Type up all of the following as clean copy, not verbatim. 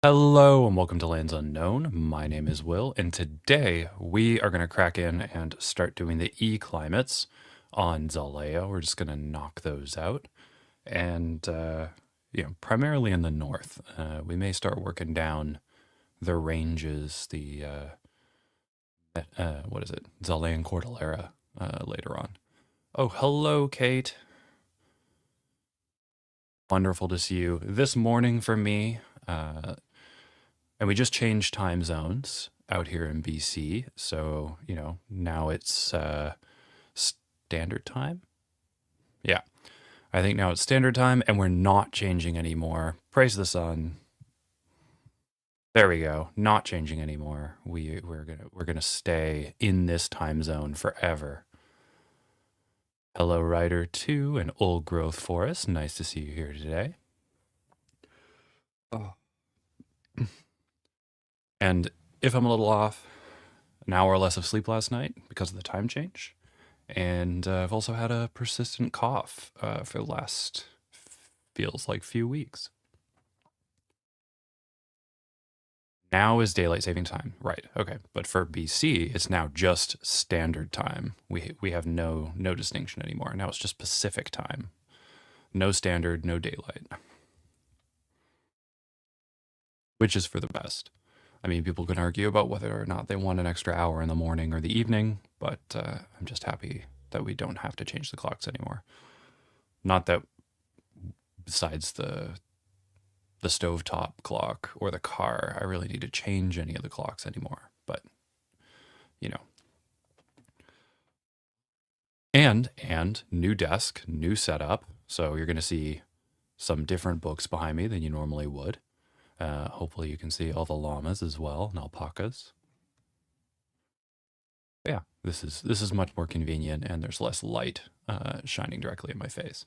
Hello and welcome to Lands Unknown. My name is Will, and today we are going to crack in and start doing the E-climates on Zaalea. We're just going to knock those out, and primarily in the north. We may start working down the ranges, the what is it, Zaalean Cordillera later on. Oh, hello, Kate. Wonderful to see you this morning for me. And we just changed time zones out here in BC. So, now it's standard time. Yeah. I think now it's standard time and we're not changing anymore. Praise the sun. There we go. Not changing anymore. We're gonna stay in this time zone forever. Hello, Rider 2 and Old Growth Forest. Nice to see you here today. Oh. And if I'm a little off, an hour or less of sleep last night because of the time change. And I've also had a persistent cough for the last, feels like, few weeks. Now is daylight saving time. Right. Okay. But for BC, it's now just standard time. We have no distinction anymore. Now it's just Pacific time. No standard, no daylight. Which is for the best. I mean, people can argue about whether or not they want an extra hour in the morning or the evening, but I'm just happy that we don't have to change the clocks anymore. Not that besides the stovetop clock or the car, I really need to change any of the clocks anymore, but And new desk, new setup. So you're going to see some different books behind me than you normally would. Hopefully you can see all the llamas as well and alpacas. Yeah, this is much more convenient and there's less light shining directly in my face.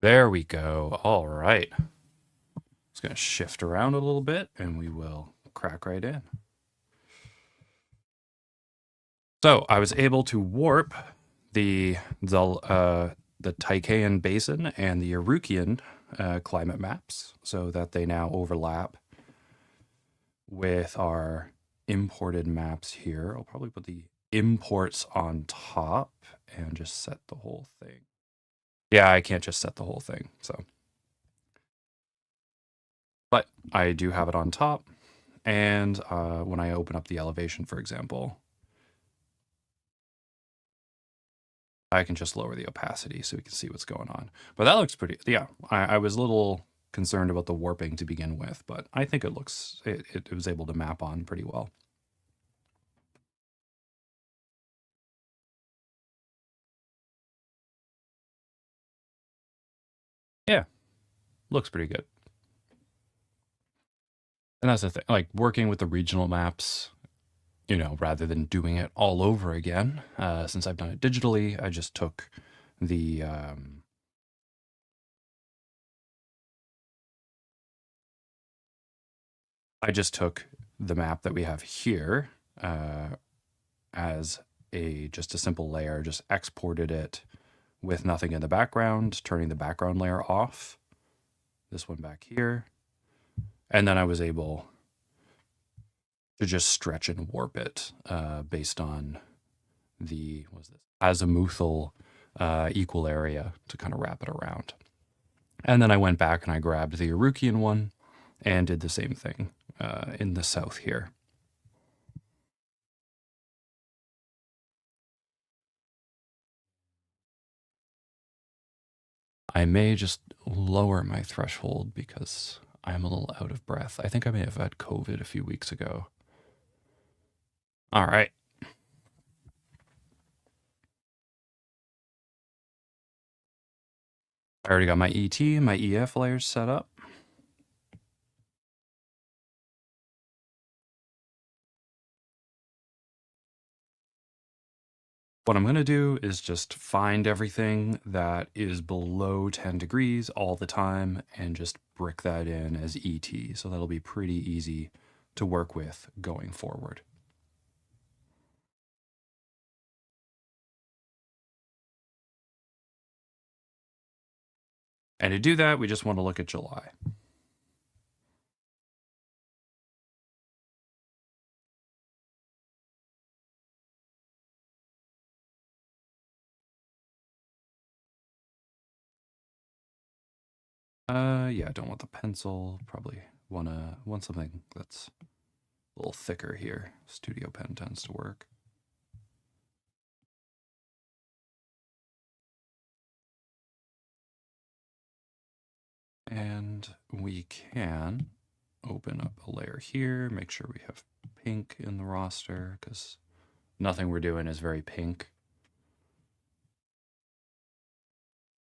There we go. All right. Just going to shift around a little bit and we will crack right in. So I was able to warp the Taikan Basin and the Araucanian climate maps so that they now overlap with our imported maps here. I'll probably put the imports on top and just set the whole thing. Yeah, I can't just set the whole thing, so. But I do have it on top, and when I open up the elevation, for example, I can just lower the opacity so we can see what's going on. But that looks pretty, yeah, I was a little concerned about the warping to begin with, but I think it was able to map on pretty well. Yeah, looks pretty good. And that's the thing, like working with the regional maps, rather than doing it all over again, since I've done it digitally, I just took the map that we have here as just a simple layer, just exported it with nothing in the background, turning the background layer off, this one back here, and then I was able to just stretch and warp it based on the azimuthal equal area to kind of wrap it around. And then I went back and I grabbed the Araucanian one and did the same thing in the south here. I may just lower my threshold because I'm a little out of breath. I think I may have had COVID a few weeks ago. All right. I already got my ET and my EF layers set up. What I'm going to do is just find everything that is below 10 degrees all the time and just brick that in as ET. So that'll be pretty easy to work with going forward. And to do that, we just want to look at July. Yeah, I don't want the pencil. Probably want something that's a little thicker here. Studio pen tends to work. And we can open up a layer here, make sure we have pink in the roster, because nothing we're doing is very pink.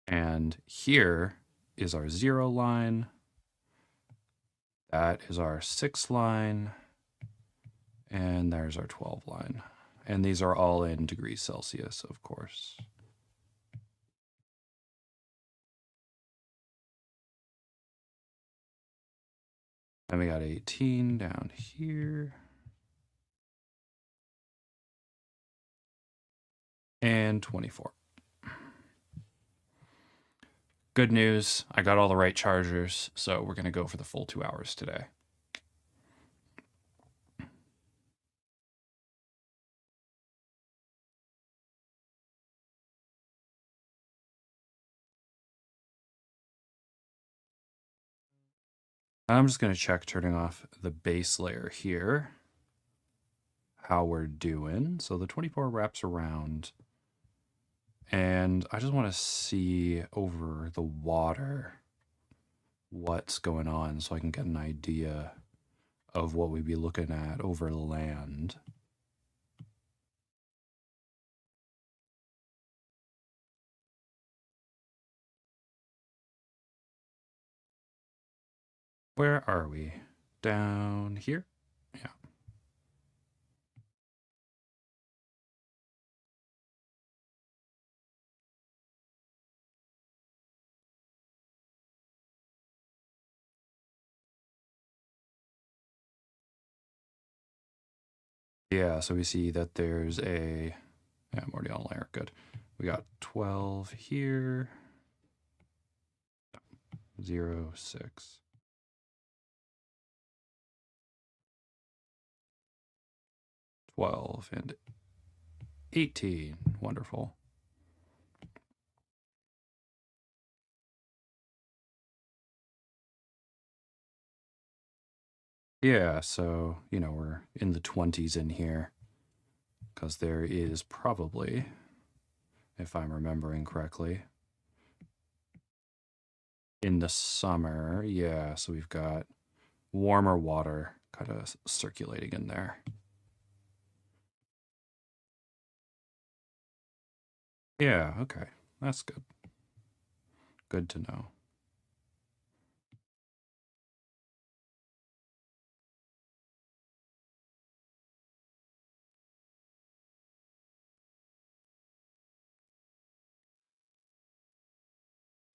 And here is our 0 line. That is our 6 line. And there's our 12 line. And these are all in degrees Celsius, of course. And we got 18 down here. And 24. Good news, I got all the right chargers, so we're going to go for the full 2 hours today. I'm just going to check turning off the base layer here, how we're doing. So the 24 wraps around, and I just want to see over the water what's going on so I can get an idea of what we'd be looking at over land. Where are we? Down here? Yeah. Yeah, so we see that there's a, yeah, I'm already on layer, good. We got 12 here, 0, 6. 12 and 18. Wonderful. Yeah, so, we're in the 20s in here because there is probably, if I'm remembering correctly, in the summer, yeah, so we've got warmer water kind of circulating in there. Yeah, okay. That's good. Good to know.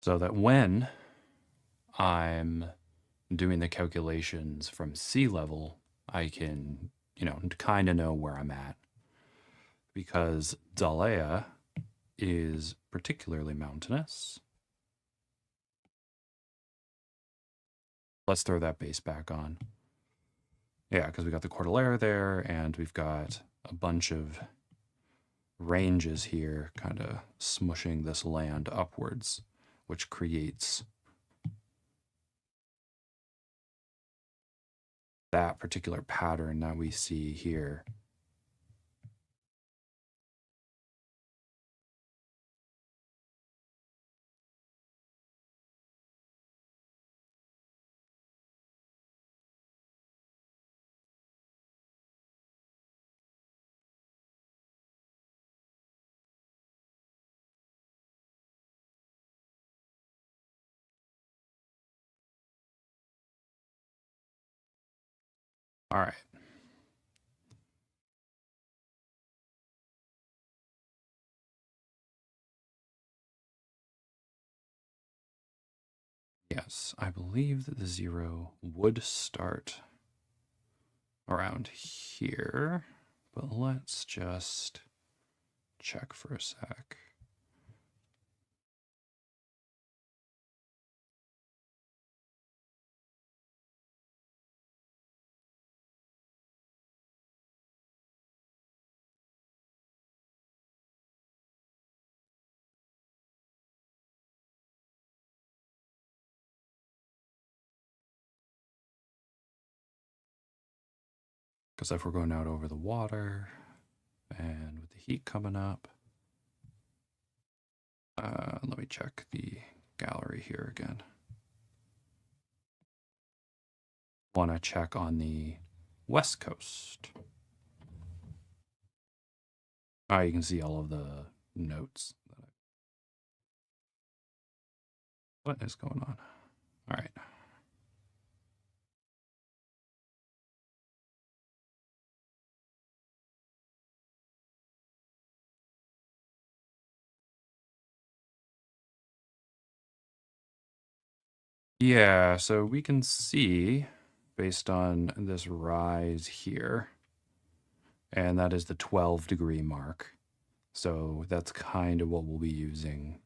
So that when I'm doing the calculations from sea level, I can, kind of know where I'm at. Because Zaalea is particularly mountainous. Let's throw that base back on. Yeah, because we got the Cordillera there, and we've got a bunch of ranges here kind of smushing this land upwards, which creates that particular pattern that we see here. All right. Yes, I believe that the 0 would start around here, but let's just check for a sec. Because if we're going out over the water and with the heat coming up, let me check the gallery here again. Want to check on the west coast. You can see all of the notes. What is going on? All right. Yeah, so we can see based on this rise here, and that is the 12-degree mark. So that's kind of what we'll be using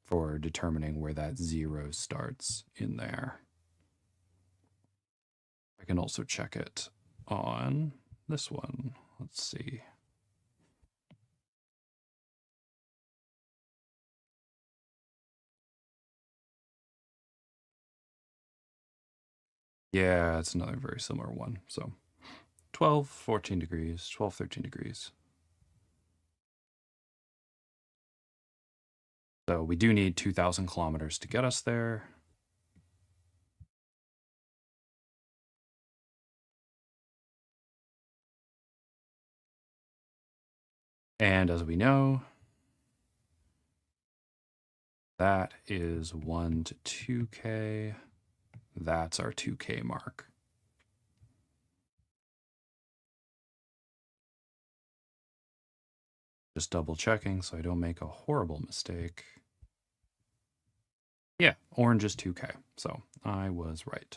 for determining where that 0 starts in there. I can also check it on this one. Let's see. Yeah, it's another very similar one. So 12, 14 degrees, 12, 13 degrees. So we do need 2,000 kilometers to get us there. And as we know, that is 1 to 2K. That's our 2K mark. Just double checking so I don't make a horrible mistake. Yeah, orange is 2K, so I was right.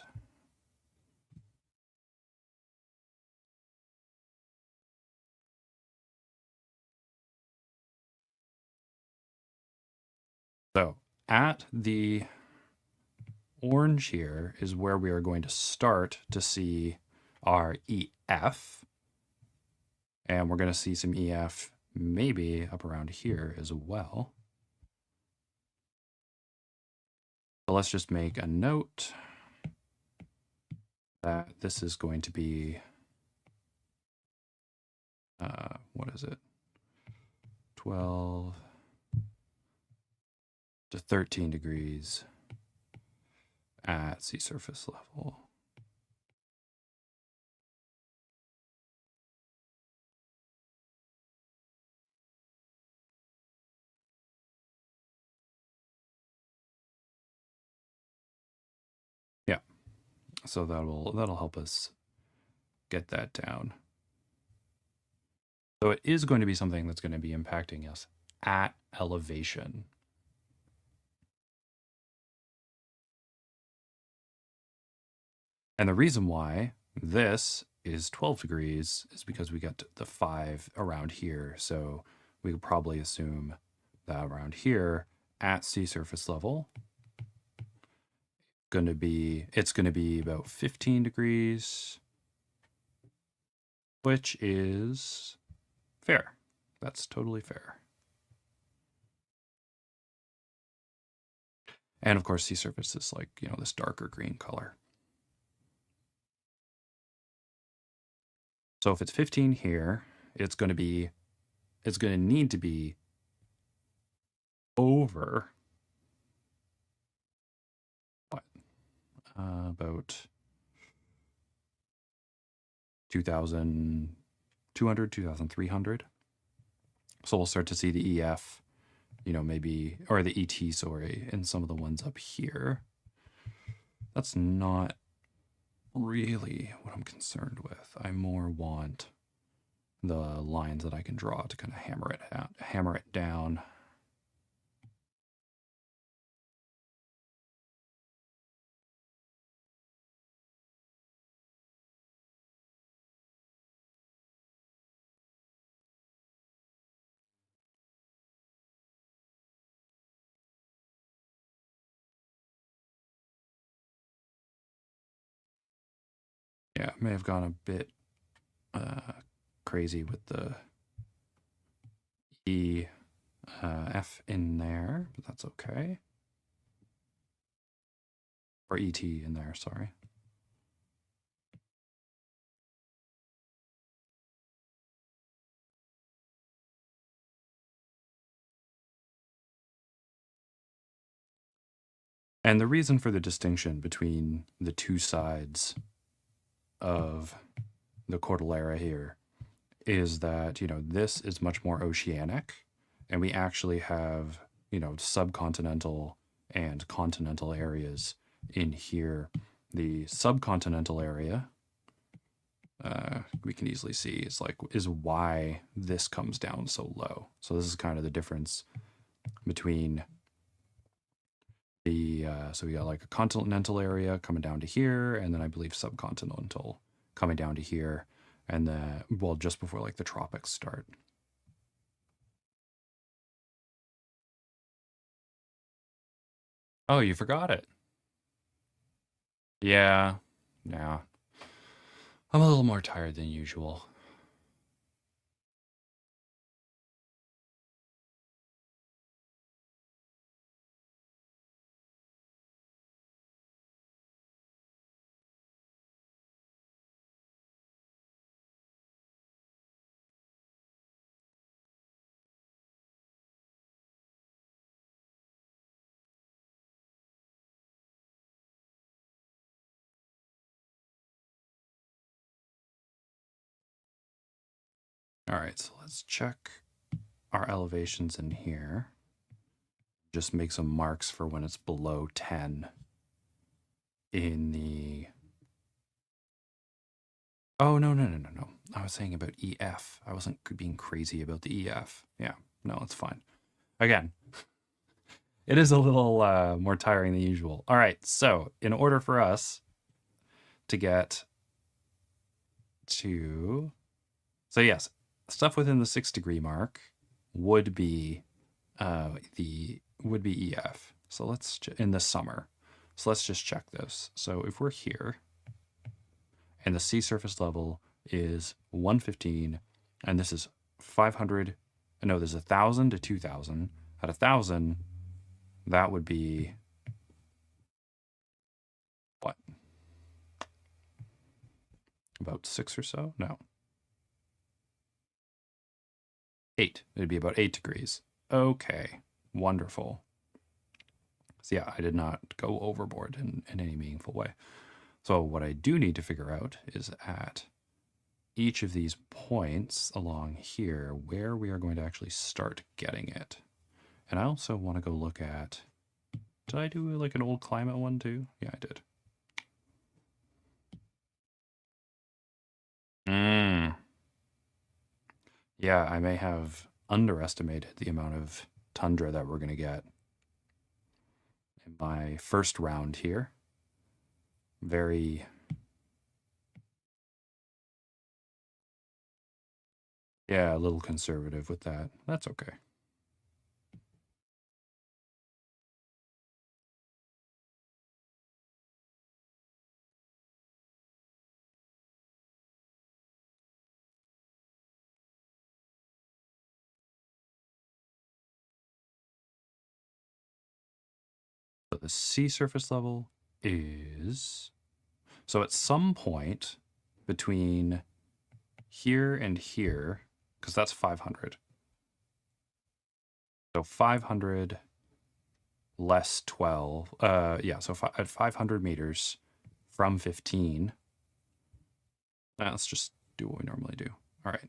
So at the orange here is where we are going to start to see our EF. And we're going to see some EF maybe up around here as well. So let's just make a note that this is going to be, what is it? 12 to 13 degrees at sea surface level. Yeah, so that'll help us get that down. So it is going to be something that's going to be impacting us at elevation. And the reason why this is 12 degrees is because we got the 5 around here. So we could probably assume that around here at sea surface level, it's going to be about 15 degrees, which is fair. That's totally fair. And of course, sea surface is like, this darker green color. So if it's 15 here, it's going to need to be over what? About 2,200, 2,300. So we'll start to see the EF, maybe, or the ET, sorry, in some of the ones up here. That's not really what I'm concerned with. I more want the lines that I can draw to kind of hammer it down. Yeah, may have gone a bit crazy with the F in there, but that's okay. Or ET in there, sorry. And the reason for the distinction between the two sides of the Cordillera here is that, this is much more oceanic, and we actually have, subcontinental and continental areas in here. The subcontinental area, we can easily see is why this comes down so low. So this is kind of the difference between the, so we got like a continental area coming down to here, and then I believe subcontinental coming down to here, and then, well, just before like the tropics start. Oh, you forgot it. Yeah. Yeah. I'm a little more tired than usual. All right, so let's check our elevations in here. Just make some marks for when it's below 10 in the... Oh, no. I was saying about EF. I wasn't being crazy about the EF. Yeah, no, it's fine. Again, it is a little more tiring than usual. All right, so in order for us to get to... So yes, stuff within the 6-degree mark would be EF. So let's in the summer. So let's just check this. So if we're here and the sea surface level is 115 and this is 500, no, there's 1,000 to 2,000. At 1,000, that would be what? About 6 or so? No. 8. It'd be about 8 degrees. Okay. Wonderful. So yeah, I did not go overboard in any meaningful way. So what I do need to figure out is at each of these points along here where we are going to actually start getting it. And I also want to go look at, did I do like an old climate one too? Yeah, I did. Yeah, I may have underestimated the amount of tundra that we're going to get in my first round here. Very... Yeah, a little conservative with that. That's okay. So the sea surface level is... So at some point between here and here, because that's 500. So 500 less 12. Yeah, so at 500 meters from 15. Let's just do what we normally do. All right.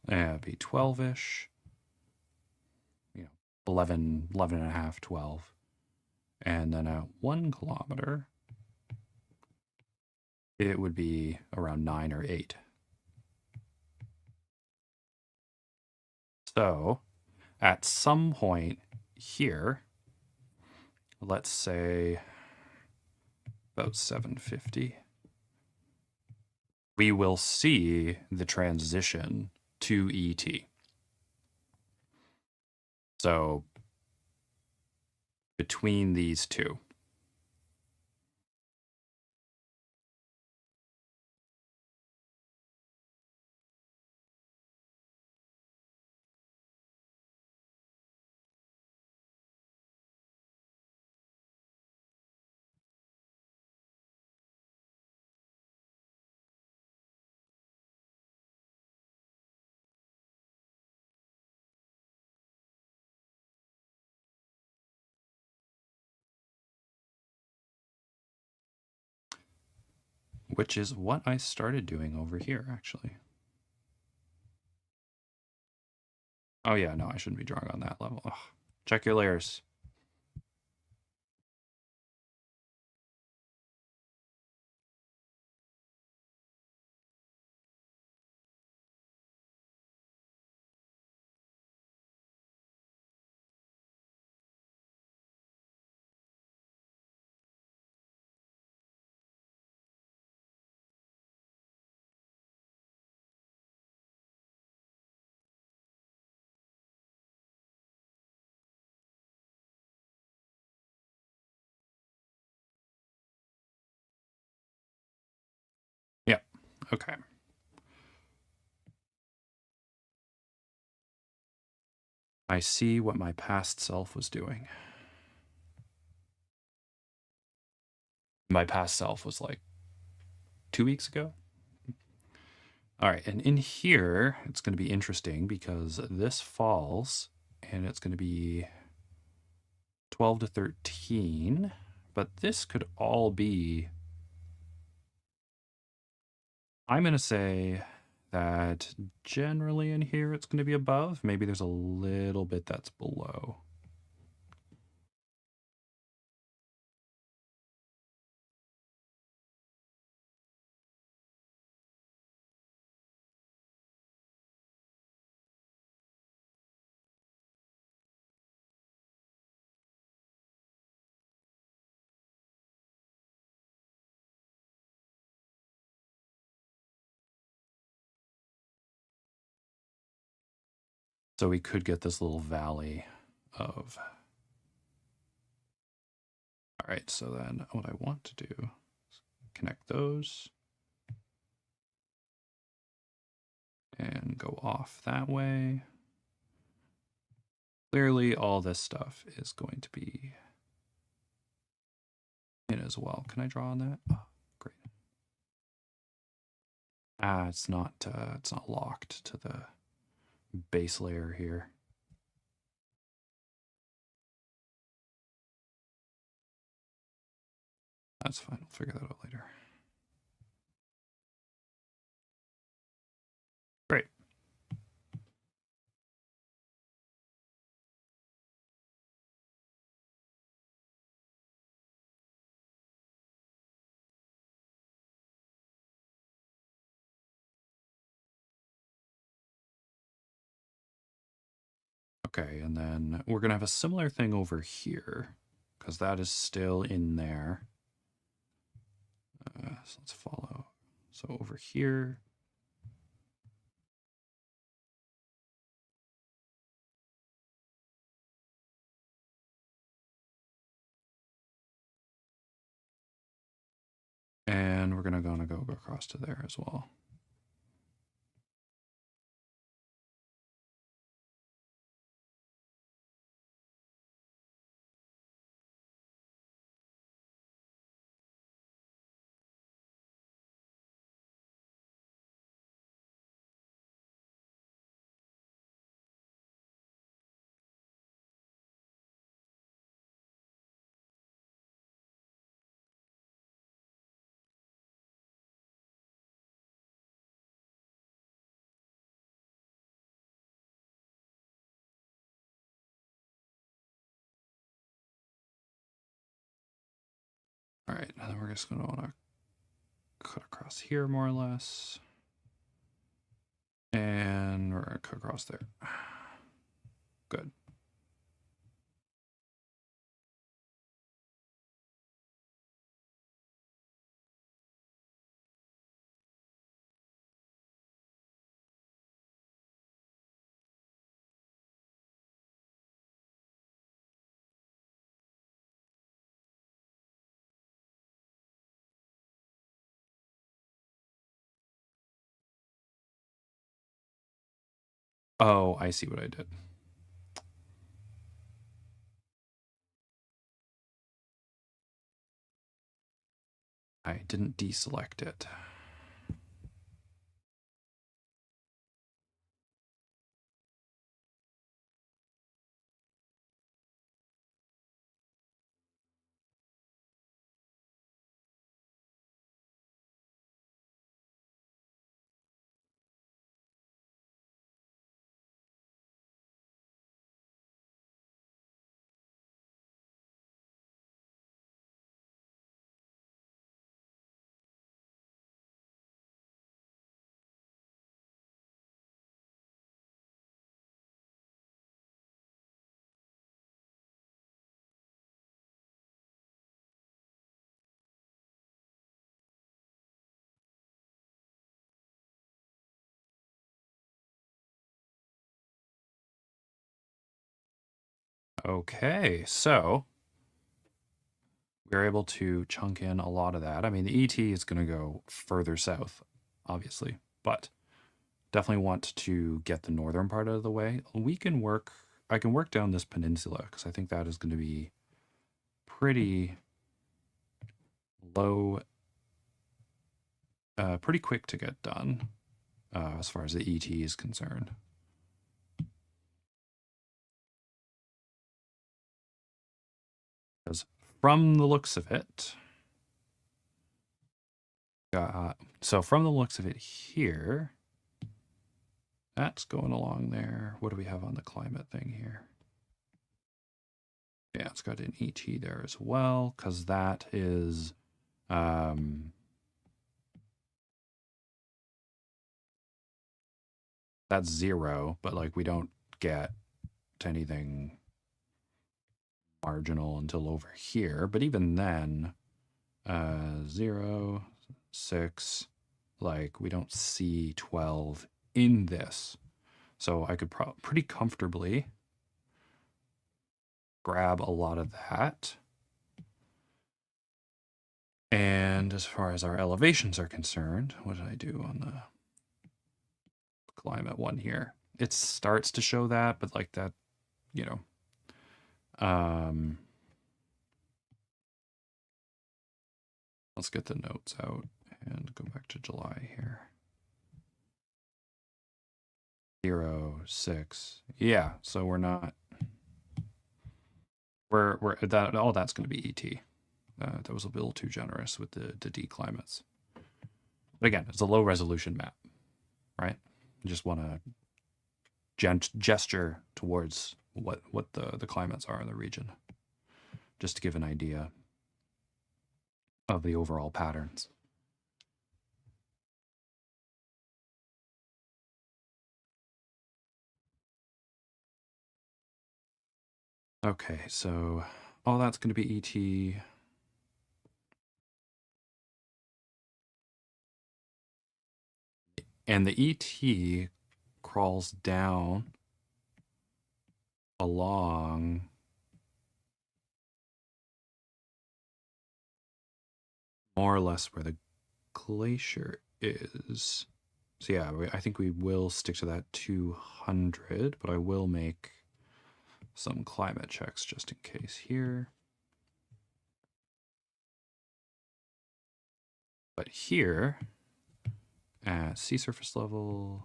It'd be 12-ish. 11 and a half, 12. And then at 1 kilometer, it would be around 9 or 8. So at some point here, let's say about 750, we will see the transition to ET. So between these two. which is what I started doing over here, actually. Oh yeah, no, I shouldn't be drawing on that level. Ugh. Check your layers. Yeah, okay. I see what my past self was doing. My past self was like 2 weeks ago. All right, and in here, it's going to be interesting because this falls and it's going to be 12 to 13, but this could all be, I'm going to say that generally in here it's going to be above. Maybe there's a little bit that's below. So we could get this little valley of. All right, so then what I want to do is connect those and go off that way. Clearly, all this stuff is going to be in as well. Can I draw on that? Oh, great. It's not locked to the base layer here. That's fine. We'll figure that out later. Great. Okay, and then we're going to have a similar thing over here because that is still in there. So let's follow. So over here. And we're going to go across to there as well. All right, and then we're just going to want to cut across here more or less. And we're going to cut across there. Good. Oh, I see what I did. I didn't deselect it. Okay, so we're able to chunk in a lot of that. I mean, the ET is going to go further south, obviously, but definitely want to get the northern part out of the way. I can work down this peninsula because I think that is going to be pretty low, pretty quick to get done as far as the ET is concerned. Because from the looks of it, so from the looks of it here, that's going along there. What do we have on the climate thing here? Yeah, it's got an ET there as well, because that is that's 0, but like we don't get to anything marginal until over here. But even then, 0, 6, like we don't see 12 in this. So I could pretty comfortably grab a lot of that. And as far as our elevations are concerned, what did I do on the climate one here? It starts to show that, but like that, you know, let's get the notes out and go back to July here. 0, 6. Yeah, so we're not. We're that all that's going to be ET. That was a little too generous with the D climates. But again, it's a low resolution map, right? You just want to gesture towards what the climates are in the region, just to give an idea of the overall patterns. Okay, so all that's going to be ET. And the ET crawls down along more or less where the glacier is. So yeah, I think we will stick to that 200, but I will make some climate checks just in case here. But here, at sea surface level,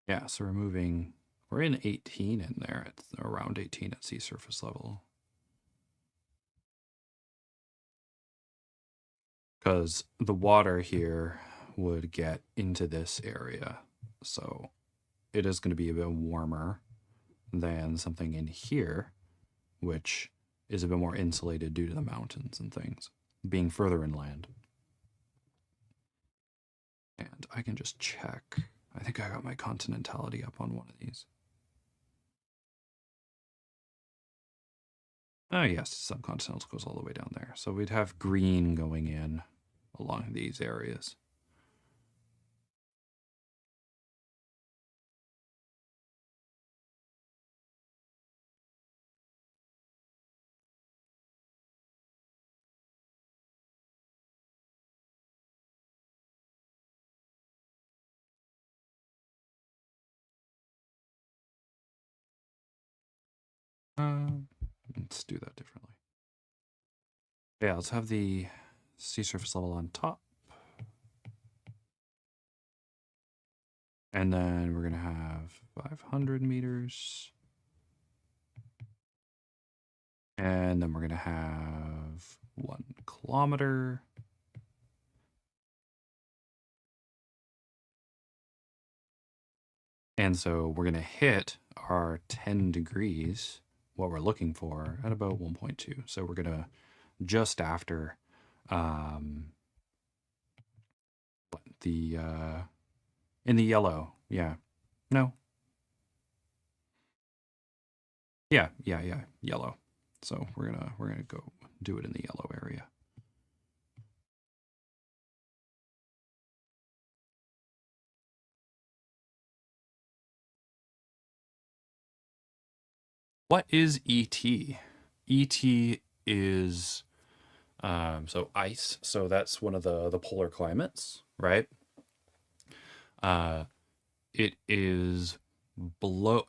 yeah, so we're in 18 in there. It's around 18 at sea surface level. Because the water here would get into this area. So it is going to be a bit warmer than something in here, which is a bit more insulated due to the mountains and things, being further inland. And I can just check. I think I got my continentality up on one of these. Oh yes, subcontinental goes all the way down there. So we'd have green going in along these areas. Let's do that differently. Yeah, let's have the sea surface level on top. And then we're going to have 500 meters. And then we're going to have 1 kilometer. And so we're going to hit our 10 degrees, what we're looking for, at about 1.2. So we're going to just after in the yellow. Yeah. No. Yeah, yellow. So we're gonna go do it in the yellow area. What is ET? ET is so ice. So that's one of the polar climates, right? Uh, it is below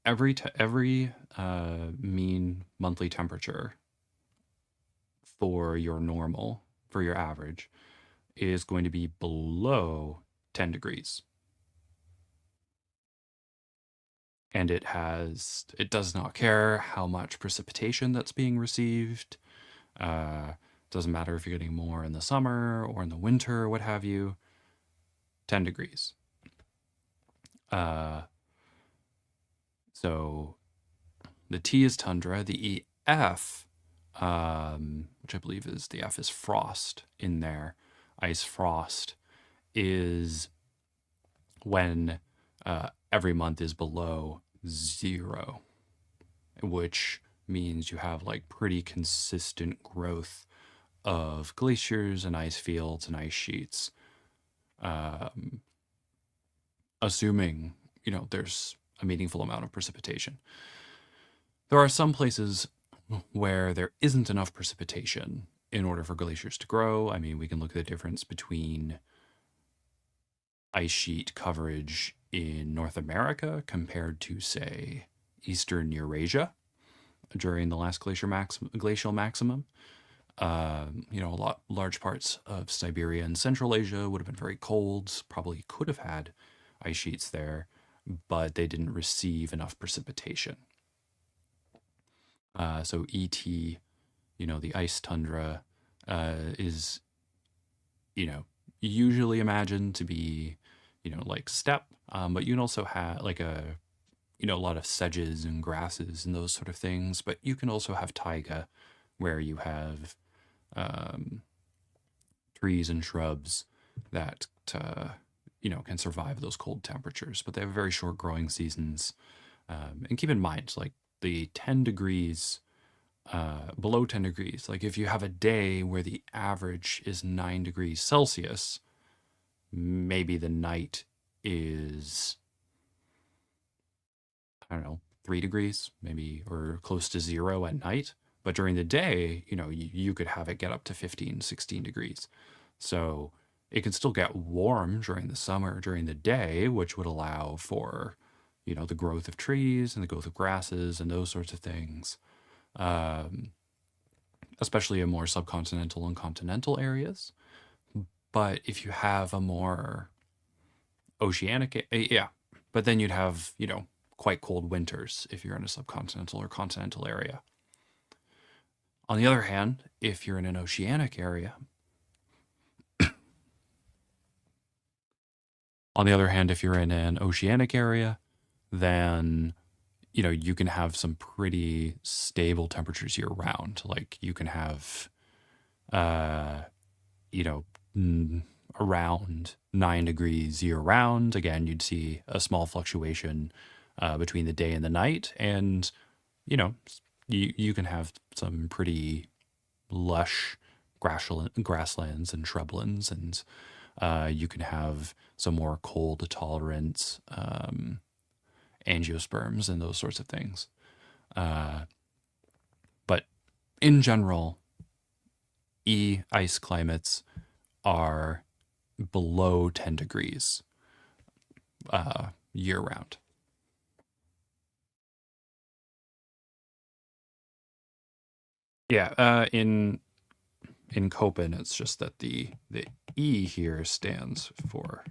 every mean monthly temperature for your normal, for your average, is going to be below 10 degrees. And it does not care how much precipitation that's being received. Doesn't matter if you're getting more in the summer or in the winter or what have you. 10 degrees. So the T is tundra. The EF, which I believe is the F is frost in there. Ice frost is when every month is below 0, which means you have like pretty consistent growth of glaciers and ice fields and ice sheets, assuming there's a meaningful amount of precipitation. There are some places where there isn't enough precipitation in order for glaciers to grow. I mean, we can look at the difference between ice sheet coverage in North America compared to, say, Eastern Eurasia during the last glacial maximum. Large parts of Siberia and Central Asia would have been very cold, probably could have had ice sheets there, but they didn't receive enough precipitation. So ET, the ice tundra, is, usually imagined to be, like steppe, but you can also have like a lot of sedges and grasses and those sort of things. But you can also have taiga, where you have trees and shrubs that can survive those cold temperatures, but they have very short growing seasons. And keep in mind, like the 10 degrees, below 10 degrees, like if you have a day where the average is 9 degrees Celsius, maybe the night is, I don't know, 3 degrees, maybe, or close to 0 at night. But during the day, you could have it get up to 15, 16 degrees. So it can still get warm during the summer, during the day, which would allow for, the growth of trees and the growth of grasses and those sorts of things, especially in more subcontinental and continental areas. But if you have a more oceanic, yeah, but then you'd have, quite cold winters if you're in a subcontinental or continental area. On the other hand, if you're in an oceanic area, then you can have some pretty stable temperatures year round. Like you can have around 9 degrees year round. Again, you'd see a small fluctuation between the day and the night, and you can have some pretty lush grasslands and shrublands, and you can have some more cold tolerant angiosperms and those sorts of things. But in general, ice climates are below 10 degrees year round. Yeah, in Köppen, it's just that the E here stands for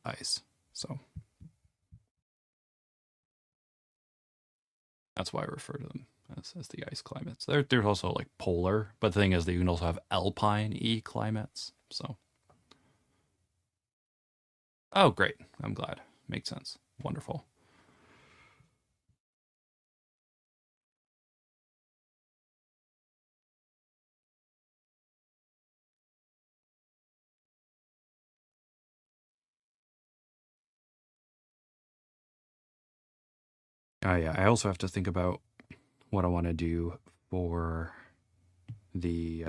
ice. So that's why I refer to them as the ice climates. There's also like polar, but the thing is that you can also have alpine E climates. So, oh, great. I'm glad. Makes sense. Wonderful. Yeah, I also have to think about what I want to do for the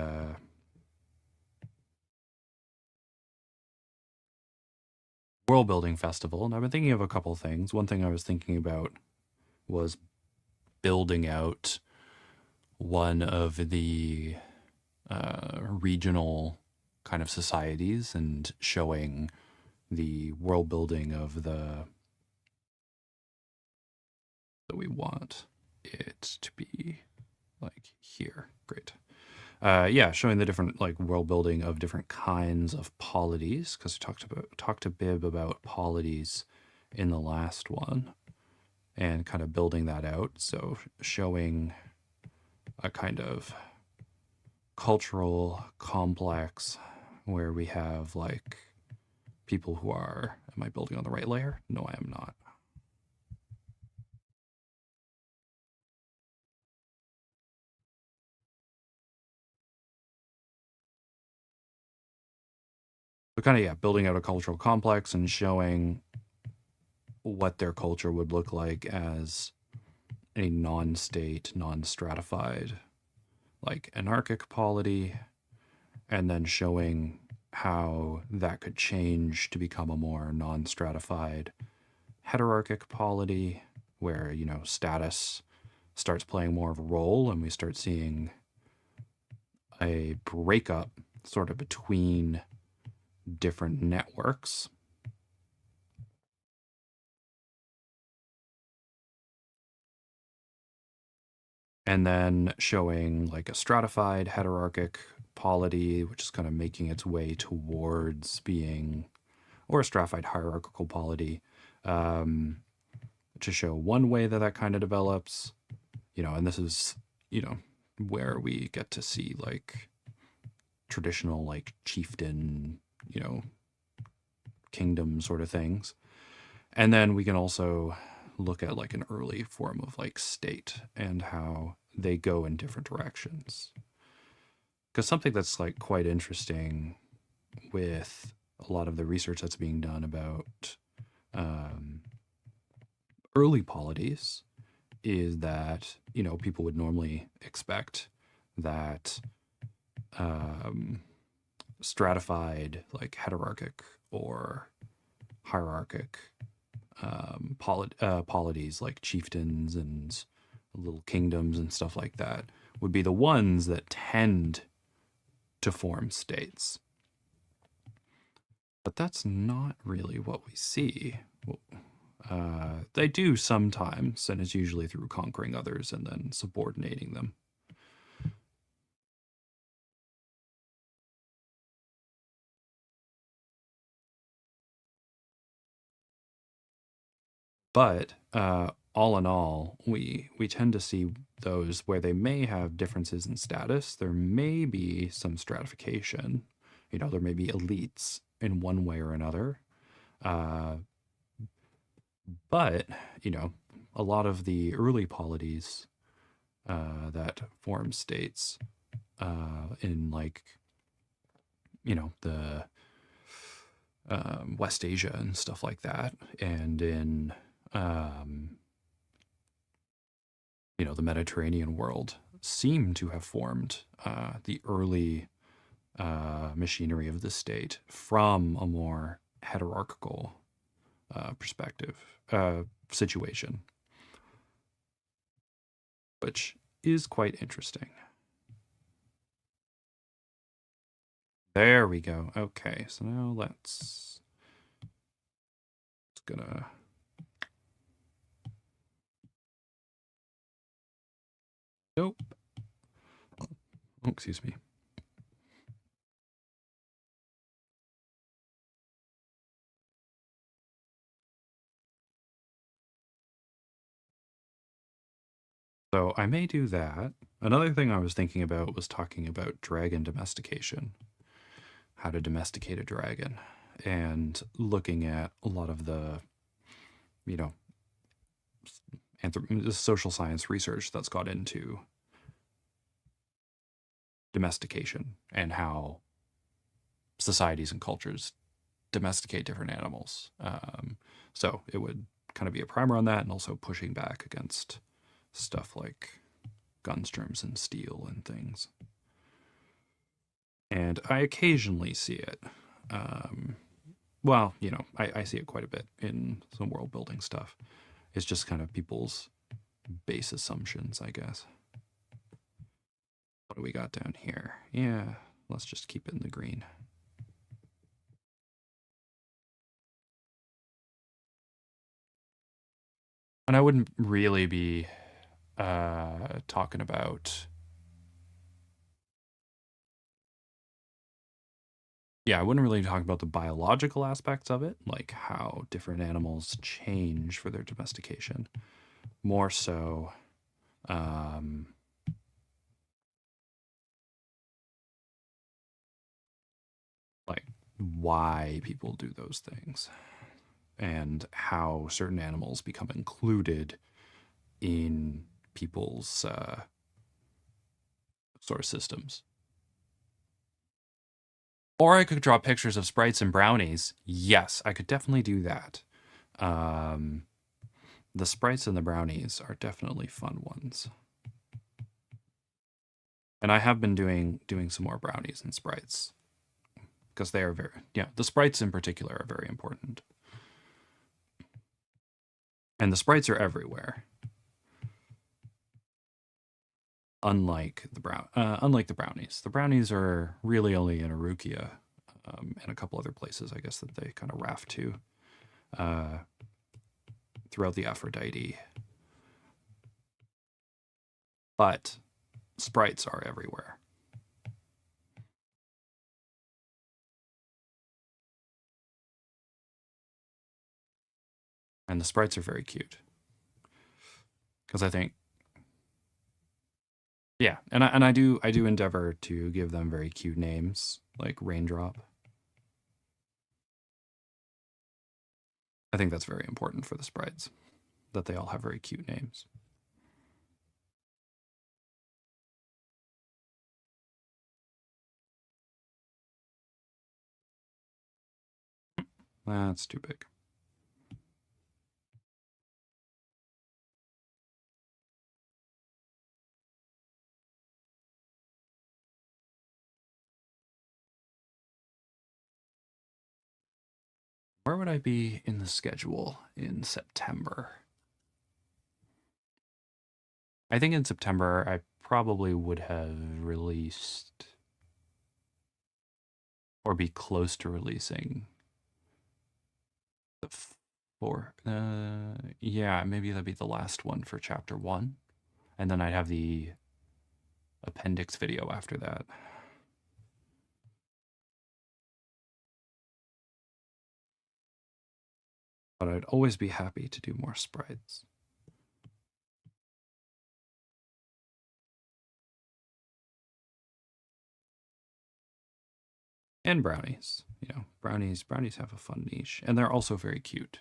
World Building Festival, and I've been thinking of a couple things. One thing I was thinking about was building out one of the regional kind of societies and showing the world building of the that we want it to be like here. Great. Yeah, showing the different like world building of different kinds of polities, because we talked to Bib about polities in the last one and kind of building that out. So showing a kind of cultural complex where we have like people who are, am I building on the right layer? No, I am not. So kind of, yeah, building out a cultural complex and showing what their culture would look like as a non-state, non-stratified, like anarchic polity, and then showing how that could change to become a more non-stratified heterarchic polity where, you know, status starts playing more of a role and we start seeing a breakup sort of between different networks. And then showing like a stratified heterarchic polity, which is kind of making its way towards being, or a stratified hierarchical polity, to show one way that that kind of develops, you know, and this is, you know, where we get to see like traditional like chieftain, you know, kingdom sort of things. And then we can also look at like an early form of like state and how they go in different directions. Because something that's like quite interesting with a lot of the research that's being done about early polities is that, you know, people would normally expect that stratified, like heterarchic or hierarchic polities like chieftains and little kingdoms and stuff like that would be the ones that tend to form states. But that's not really what we see. They do sometimes, and it's usually through conquering others and then subordinating them. But all in all, we tend to see those where they may have differences in status. There may be some stratification. You know, there may be elites in one way or another. But, you know, a lot of the early polities that form states in like, you know, the West Asia and stuff like that, and in you know, the Mediterranean world, seem to have formed the early machinery of the state from a more hierarchical perspective situation, which is quite interesting. There we go. Okay, so now let's gonna nope. Oh, excuse me. So I may do that. Another thing I was thinking about was talking about dragon domestication, how to domesticate a dragon, and looking at a lot of the, you know, social science research that's got into domestication and how societies and cultures domesticate different animals. So it would kind of be a primer on that and also pushing back against stuff like gun germs and steel and things. And I occasionally see it. Well, you know, I see it quite a bit in some world building stuff. It's just kind of people's base assumptions, I guess. What do we got down here? Yeah, let's just keep it in the green. And I wouldn't really be talking about... Yeah, I wouldn't really talk about the biological aspects of it, like how different animals change for their domestication. More so, like why people do those things and how certain animals become included in people's sort of systems. Or I could draw pictures of sprites and brownies. Yes, I could definitely do that. The sprites and the brownies are definitely fun ones. And I have been doing some more brownies and sprites because they are very, yeah, the sprites in particular are very important. And the sprites are everywhere. Unlike the brownies. The brownies are really only in Arukia and a couple other places, I guess, that they kind of raft to throughout the Aphrodite. But sprites are everywhere. And the sprites are very cute. Because I think, yeah, and I do endeavor to give them very cute names, like Raindrop. I think that's very important for the sprites, that they all have very cute names. That's too big. Where would I be in the schedule in September? I think in September I probably would have released or be close to releasing the yeah, maybe that'd be the last one for chapter 1. And then I'd have the appendix video after that. But I'd always be happy to do more sprites. And brownies. You know, brownies have a fun niche. And they're also very cute.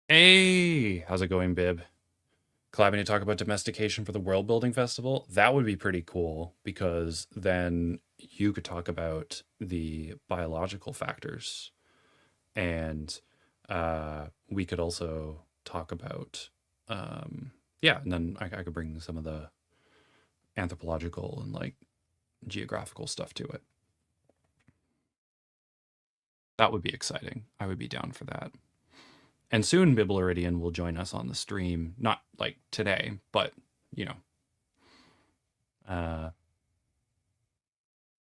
Hey! How's it going, Bib? Collabing to talk about domestication for the World Building Festival? That would be pretty cool, because then you could talk about the biological factors. And we could also talk about, yeah, and then I could bring some of the anthropological and like geographical stuff to it. That would be exciting. I would be down for that. And soon Biblaridian will join us on the stream, not like today, but you know,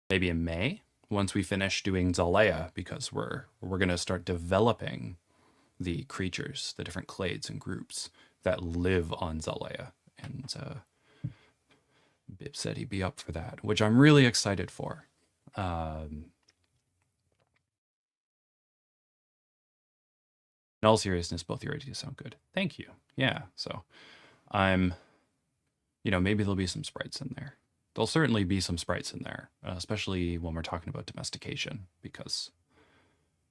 maybe in May once we finish doing Zaalea, because we're going to start developing the creatures, the different clades and groups that live on Zaalea. And Bib said he'd be up for that, which I'm really excited for. In all seriousness, both your ideas sound good. Thank you. Yeah, so I'm, you know, maybe there'll be some sprites in there. There'll certainly be some sprites in there, especially when we're talking about domestication, because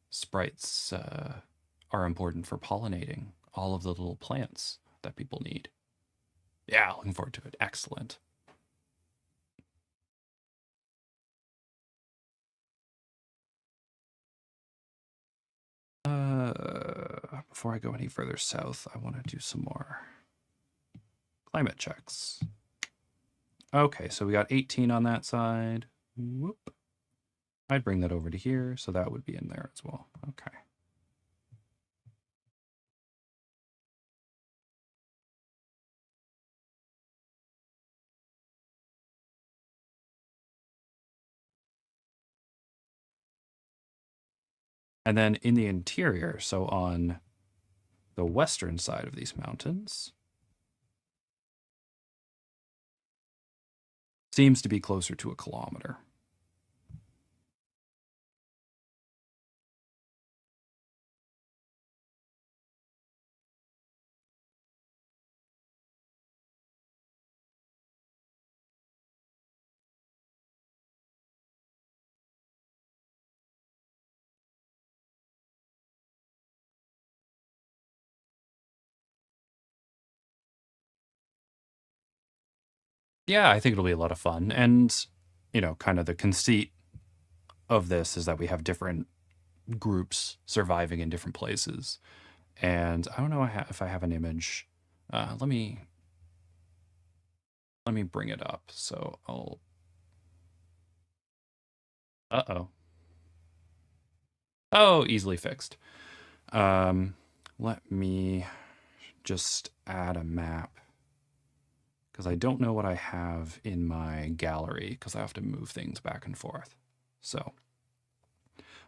sprites are important for pollinating all of the little plants that people need. Yeah, looking forward to it. Excellent. Before I go any further south, I want to do some more climate checks. Okay, so we got 18 on that side. Whoop. I'd bring that over to here, so that would be in there as well. Okay. And then in the interior, so on the western side of these mountains, seems to be closer to a kilometer. Yeah, I think it'll be a lot of fun. And, kind of the conceit of this is that we have different groups surviving in different places. And I don't know if I have an image. Let me bring it up. So I'll. Uh-oh. Oh, easily fixed. Um, Let me just add a map because I don't know what I have in my gallery because I have to move things back and forth. So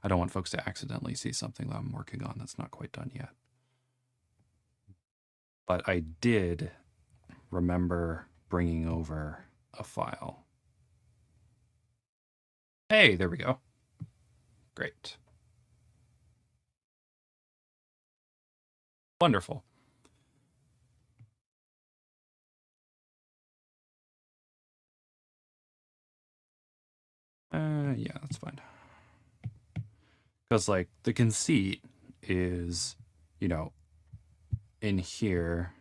I don't want folks to accidentally see something that I'm working on that's not quite done yet. But I did remember bringing over a file. Hey, there we go. Great. Wonderful. Yeah, that's fine. Because, like, the conceit is, in here,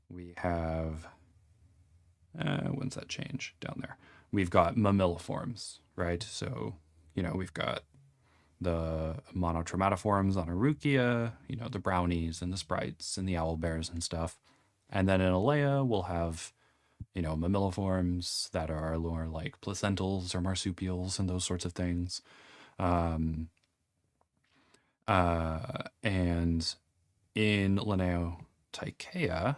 we have, when's that change? Down there. We've got mammaliforms, right? So, we've got the monotrematiforms on Arukia, the brownies and the sprites and the owlbears and stuff. And then in Zaalea, we'll have, mammaliforms that are more like placentals or marsupials and those sorts of things. And in Linneo-Tychea,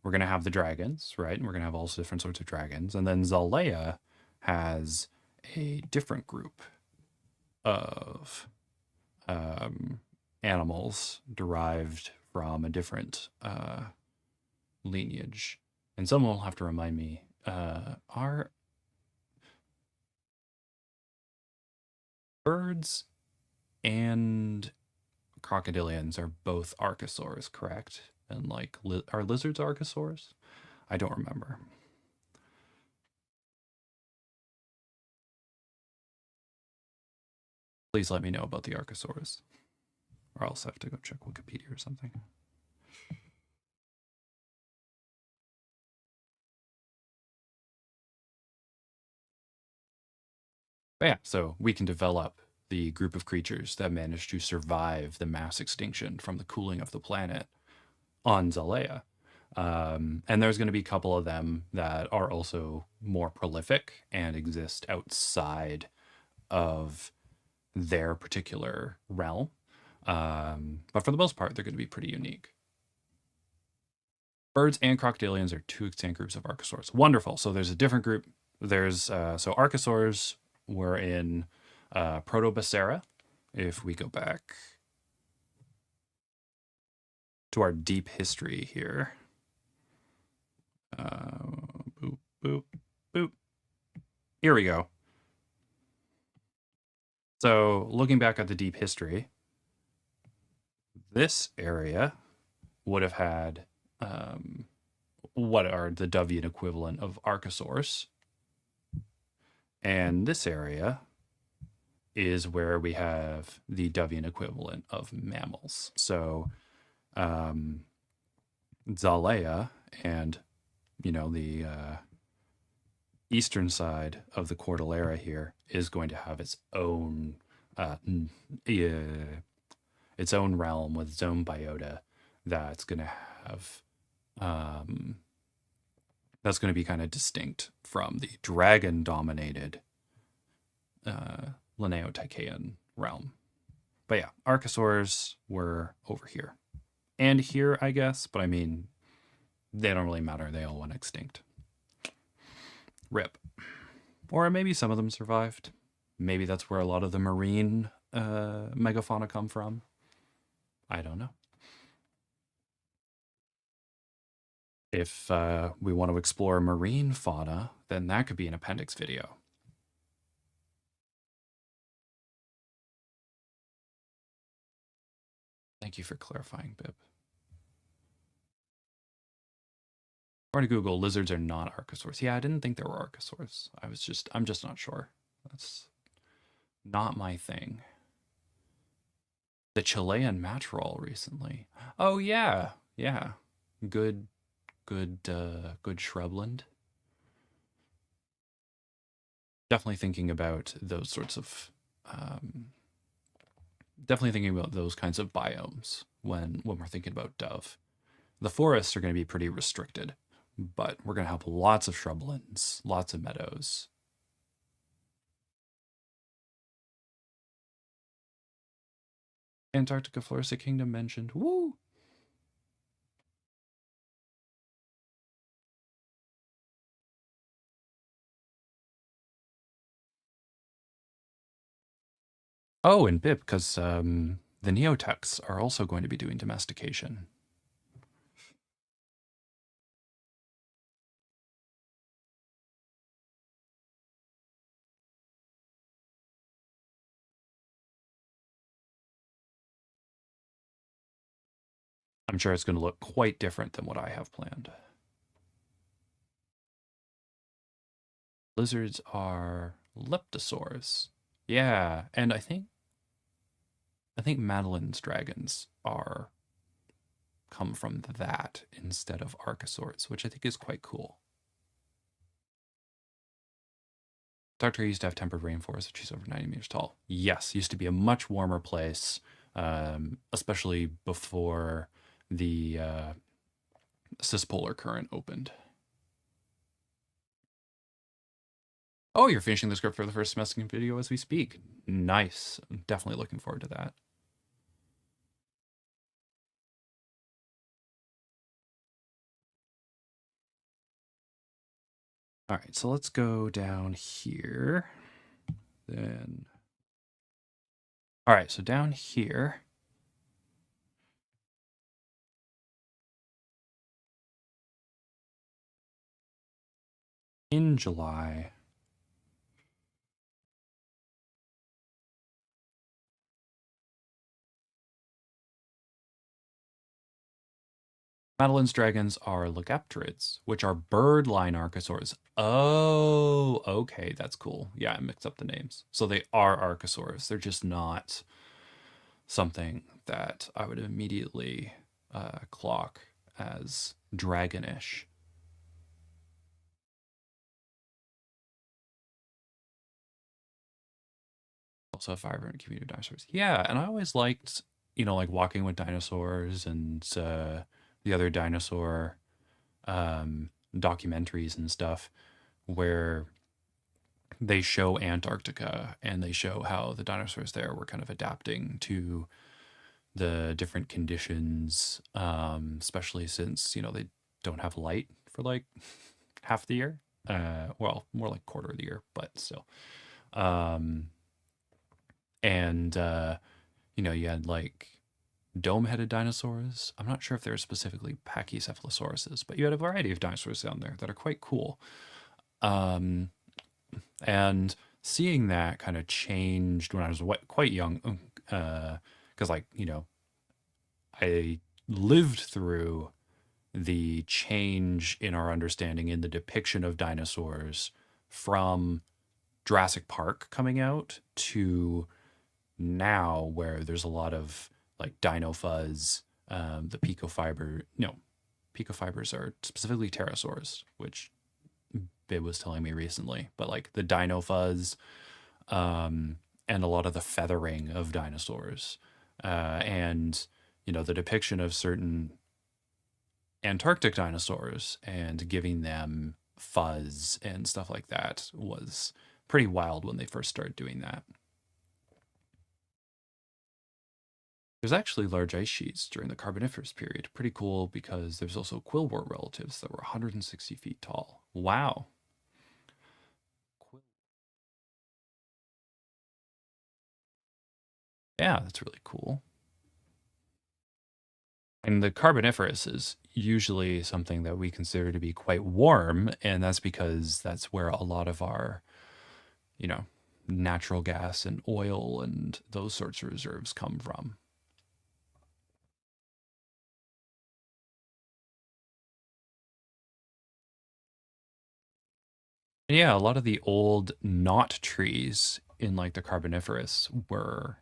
we're going to have the dragons, right? And we're going to have all different sorts of dragons. And then Zaalea has a different group of animals derived from a different lineage. And someone will have to remind me, are birds and crocodilians are both archosaurs, correct? And like, are lizards archosaurs? I don't remember. Please let me know about the archosaurs, or else I have to go check Wikipedia or something. But yeah, so we can develop the group of creatures that managed to survive the mass extinction from the cooling of the planet on Zaalea. And there's going to be a couple of them that are also more prolific and exist outside of their particular realm. But for the most part, they're going to be pretty unique. Birds and crocodilians are two extant groups of archosaurs. Wonderful. So there's a different group. There's so archosaurs were in Protobacera. If we go back to our deep history here. Boop, boop, boop. Here we go. So looking back at the deep history, this area would have had what are the Dovian equivalent of archosaurs. And this area is where we have the Dovian equivalent of mammals. So Zaalea and, the eastern side of the Cordillera here is going to have its own realm with its own biota that's going to have that's going to be kind of distinct from the dragon-dominated Linneo-Tychean realm. But yeah, archosaurs were over here. And here, I guess, but I mean, they don't really matter. They all went extinct. RIP. Or maybe some of them survived. Maybe that's where a lot of the marine megafauna come from? I don't know. If we want to explore marine fauna, then that could be an appendix video. Thank you for clarifying, Bib. According to Google, lizards are not archosaurs. Yeah, I didn't think there were archosaurs. I'm just not sure. That's not my thing. The Chilean mackerel recently. Oh yeah, yeah. Good, good shrubland. Definitely thinking about those sorts of, definitely thinking about those kinds of biomes when we're thinking about dove. The forests are going to be pretty restricted, but we're going to have lots of shrublands, lots of meadows. Antarctica Floristic Kingdom mentioned. Woo! Oh, and Bib, because the Neotecs are also going to be doing domestication. I'm sure it's going to look quite different than what I have planned. Lizards are leptosaurs. Yeah, and I think Madeline's dragons are come from that instead of archosaurs, which I think is quite cool. Dr. used to have tempered rainforest, which is over 90 meters tall. Yes, used to be a much warmer place, especially before the cispolar current opened. Oh, you're finishing the script for the first semester video as we speak. Nice. I'm definitely looking forward to that. All right, so let's go down here. Then, all right, so down here. In July, Madeline's dragons are leptopterids, which are bird-line archosaurs. Oh, okay, that's cool. Yeah, I mixed up the names. So they are archosaurs. They're just not something that I would immediately clock as dragonish. Also a vibrant community of dinosaurs. Yeah, and I always liked, like Walking with Dinosaurs and the other dinosaur documentaries and stuff where they show Antarctica and they show how the dinosaurs there were kind of adapting to the different conditions, especially since, they don't have light for like half the year. Well, more like quarter of the year, but still. And you had like dome-headed dinosaurs. I'm not sure if they're specifically pachycephalosauruses, but you had a variety of dinosaurs down there that are quite cool. And seeing that kind of changed when I was quite young, because I lived through the change in our understanding in the depiction of dinosaurs from Jurassic Park coming out to now, where there's a lot of like dino fuzz, the picofibers are specifically pterosaurs, which Bib was telling me recently, but like the dino fuzz, and a lot of the feathering of dinosaurs, and the depiction of certain Antarctic dinosaurs and giving them fuzz and stuff like that was pretty wild when they first started doing that. There's actually large ice sheets during the Carboniferous period. Pretty cool because there's also quillwort relatives that were 160 feet tall. Wow. Yeah, that's really cool. And the Carboniferous is usually something that we consider to be quite warm, and that's because that's where a lot of our, you know, natural gas and oil and those sorts of reserves come from. And yeah, a lot of the old knot trees in like the Carboniferous were,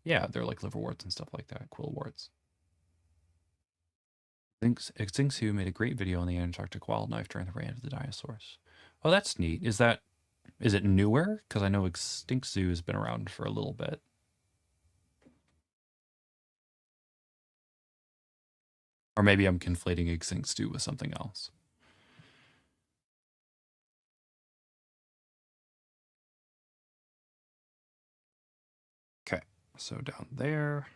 yeah, they're like liverworts and stuff like that, quillworts. Extinct Zoo made a great video on the Antarctic wildlife during the reign of the dinosaurs. Oh, that's neat. Is it newer? Because I know Extinct Zoo has been around for a little bit. Or maybe I'm conflating Extinct Zoo with something else. Okay, so down there.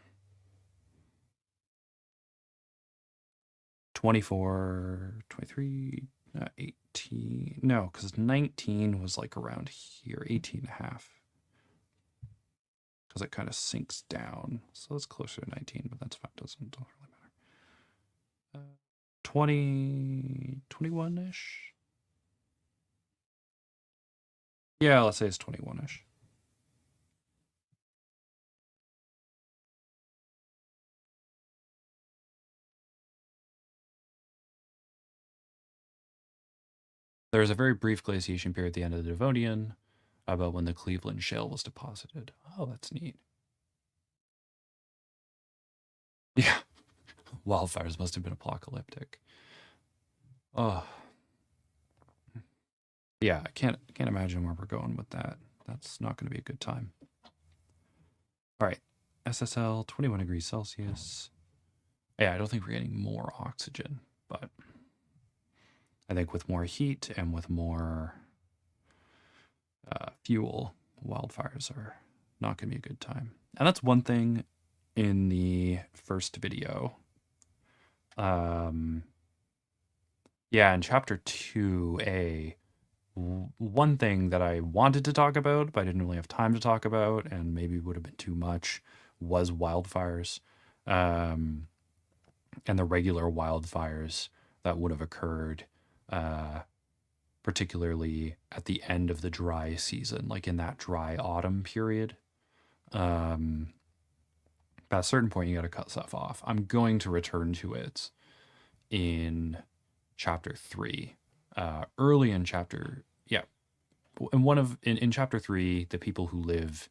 24, 23, 18. No, because 19 was like around here, 18 and a half. Because it kind of sinks down. So it's closer to 19, but that's fine. Doesn't really matter. 20, 21-ish? Yeah, let's say it's 21-ish. There was a very brief glaciation period at the end of the Devonian, about when the Cleveland Shale was deposited. Oh, that's neat. Yeah, wildfires must have been apocalyptic. Oh, yeah, I can't imagine where we're going with that. That's not going to be a good time. All right, SSL 21 degrees Celsius. Yeah, I don't think we're getting more oxygen, but I think with more heat and with more fuel, wildfires are not going to be a good time. And that's one thing in the first video. Yeah, in chapter 2A, one thing that I wanted to talk about, but I didn't really have time to talk about, and maybe would have been too much, was wildfires. And the regular wildfires that would have occurred, particularly at the end of the dry season, like in that dry autumn period. At a certain point, you got to cut stuff off. I'm going to return to it in chapter 3. Early in chapter, yeah, in chapter 3, the people who live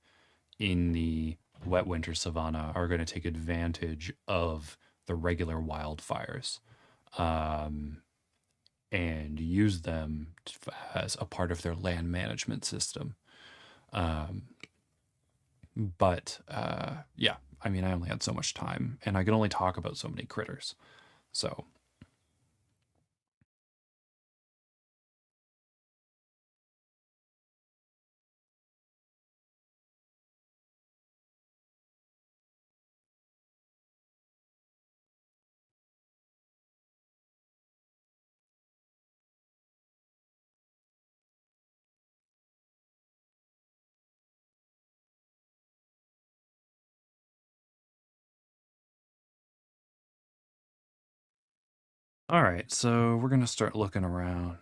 in the wet winter savanna are going to take advantage of the regular wildfires, and use them as a part of their land management system. But yeah, I mean, I only had so much time, and I could only talk about so many critters. So, all right, so we're going to start looking around.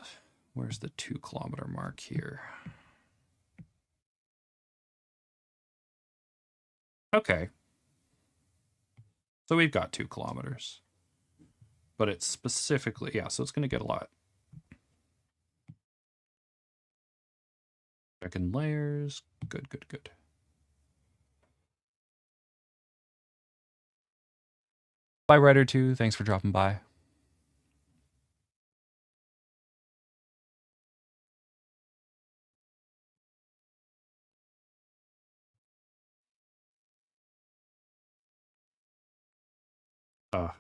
Where's the 2 kilometer mark here? Okay. So we've got 2 kilometers. But it's specifically, yeah, so it's going to get a lot. Checking layers. Good, good, good. Bye, Writer2. Thanks for dropping by.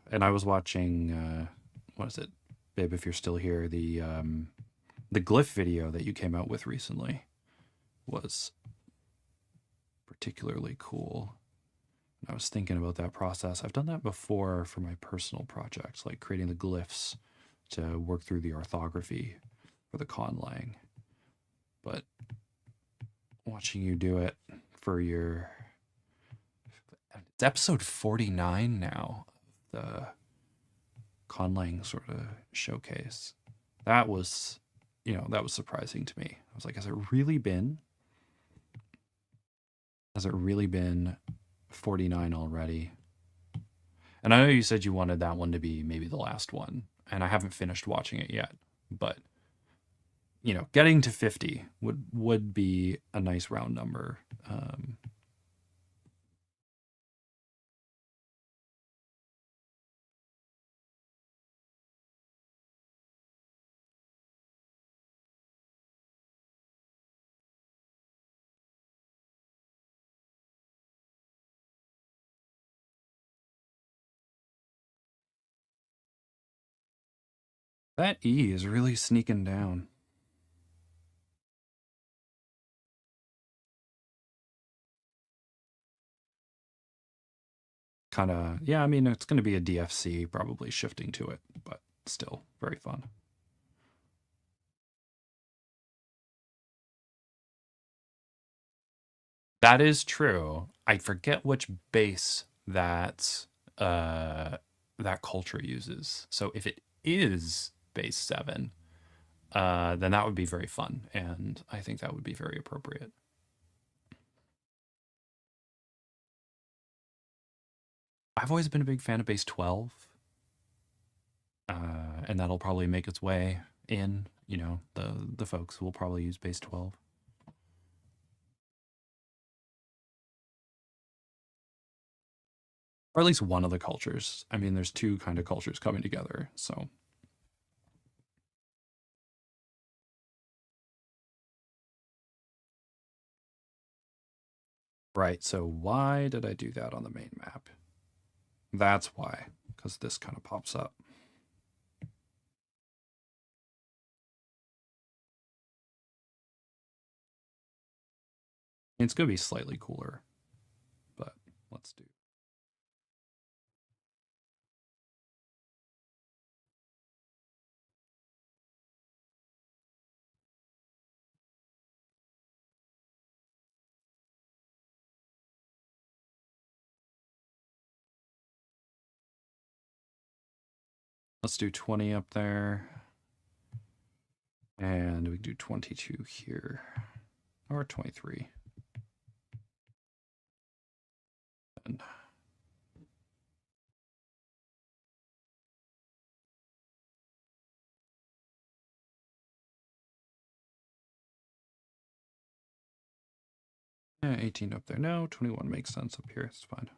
And I was watching, what is it? Babe, if you're still here, the glyph video that you came out with recently was particularly cool. I was thinking about that process. I've done that before for my personal projects, like creating the glyphs to work through the orthography for the conlang. But watching you do it for your It's episode 49 now of the Conlang sort of showcase. That was, that was surprising to me. I was like, has it really been 49 already? And I know you said you wanted that one to be maybe the last one, and I haven't finished watching it yet, but getting to 50 would be a nice round number. That E is really sneaking down. Kind of, yeah, I mean, it's going to be a DFC, probably shifting to it, but still very fun. That is true. I forget which base that culture uses. So if it is base 7, then that would be very fun, and I think that would be very appropriate. I've always been a big fan of base 12, and that'll probably make its way in. The folks will probably use base 12. Or at least one of the cultures. I mean, there's two kind of cultures coming together, so. Right, so why did I do that on the main map? That's why, because this kind of pops up. It's going to be slightly cooler, but let's do. Let's do 20 up there. And we can do 22 here. Or 23. And yeah, 18 up there. No, 21 makes sense up here. It's fine.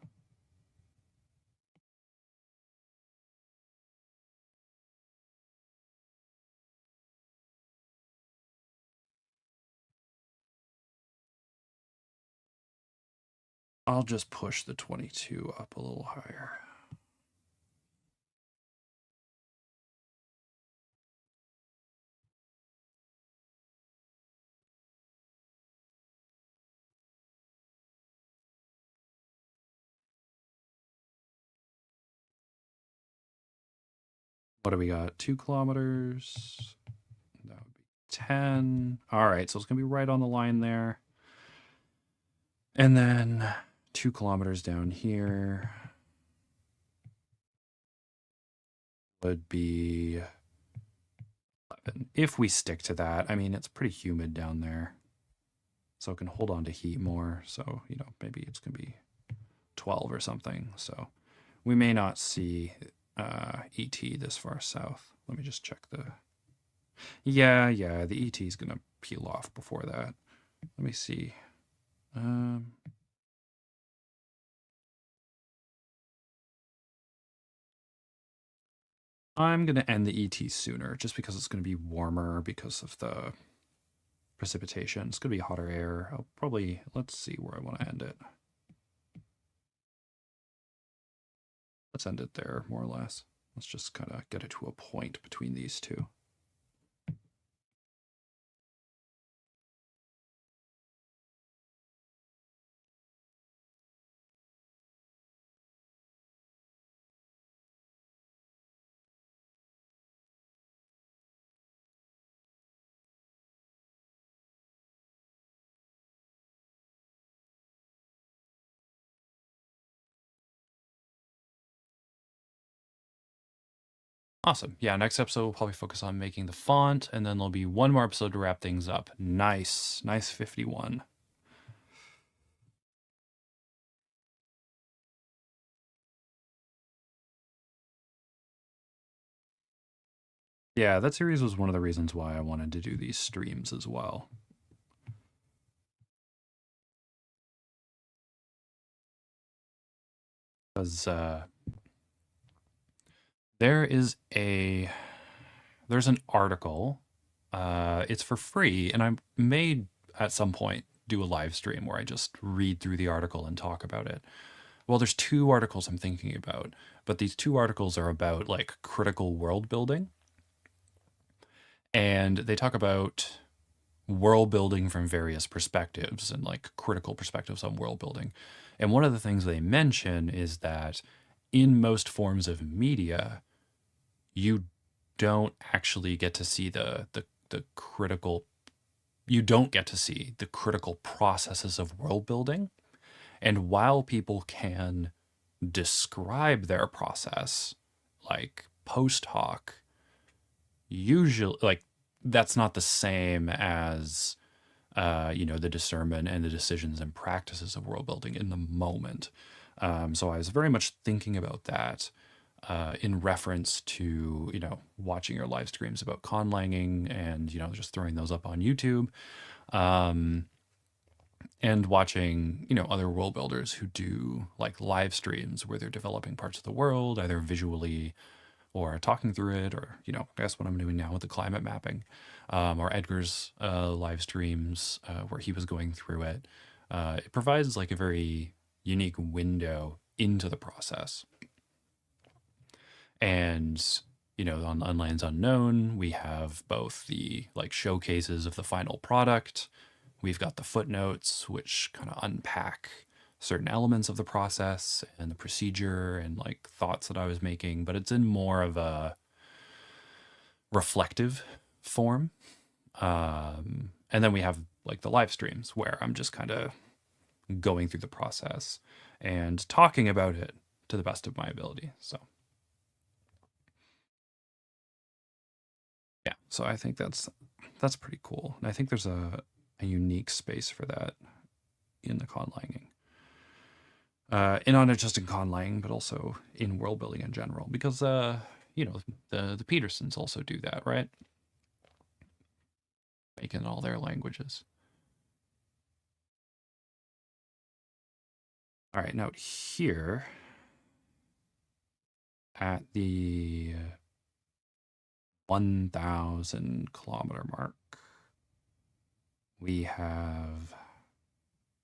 I'll just push the 22 up a little higher. What do we got? 2 kilometers. That would be 10. All right, so it's going to be right on the line there. And then 2 kilometers down here would be 11. If we stick to that, I mean, it's pretty humid down there. So it can hold on to heat more. So, maybe it's going to be 12 or something. So we may not see ET this far south. Let me just check the... Yeah, the ET is going to peel off before that. Let me see. I'm going to end the ET sooner just because it's going to be warmer because of the precipitation. It's going to be hotter air. I'll probably... Let's see where I want to end it. Let's end it there, more or less. Let's just kind of get it to a point between these two. Awesome. Yeah, next episode we'll probably focus on making the font, and then there'll be one more episode to wrap things up. Nice. Nice 51. Yeah, that series was one of the reasons why I wanted to do these streams as well. Because there is there's an article. It's for free, and I may at some point do a live stream where I just read through the article and talk about it. Well, there's two articles I'm thinking about, but these two articles are about like critical world building, and they talk about world building from various perspectives and like critical perspectives on world building. And one of the things they mention is that in most forms of media, you don't actually get to see the critical you don't get to see the critical processes of world building. And while people can describe their process like post hoc, usually like that's not the same as the discernment and the decisions and practices of world building in the moment. So I was very much thinking about that in reference to watching your live streams about conlanging and just throwing those up on YouTube, um, and watching other world builders who do like live streams where they're developing parts of the world either visually or talking through it, or I guess what I'm doing now with the climate mapping, or Edgar's live streams where he was going through it. It provides like a very unique window into the process. And on Lands Unknown, we have both the like showcases of the final product. We've got the footnotes, which kind of unpack certain elements of the process and the procedure and like thoughts that I was making, but it's in more of a reflective form. And then we have like the live streams where I'm just kind of going through the process and talking about it to the best of my ability. So yeah, so I think that's pretty cool. And I think there's a unique space for that in the conlanging. And not just in conlang, but also in world building in general, because the Petersons also do that, right? Making all their languages. All right, now here at the 1,000 kilometer mark, we have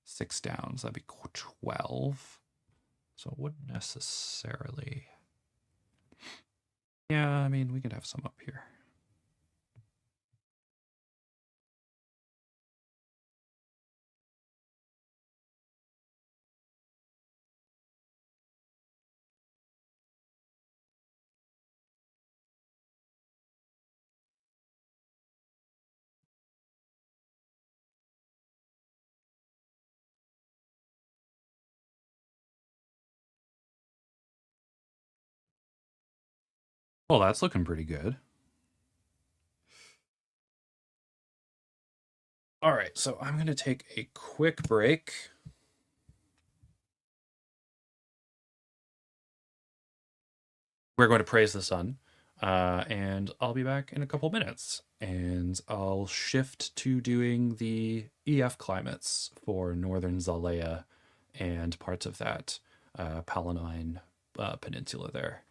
6 downs. That'd be 12. So it wouldn't necessarily. Yeah, I mean, we could have some up here. Well, that's looking pretty good. All right, so I'm going to take a quick break. We're going to praise the sun, and I'll be back in a couple minutes. And I'll shift to doing the EF climates for northern Zaalea and parts of that Palomine peninsula there.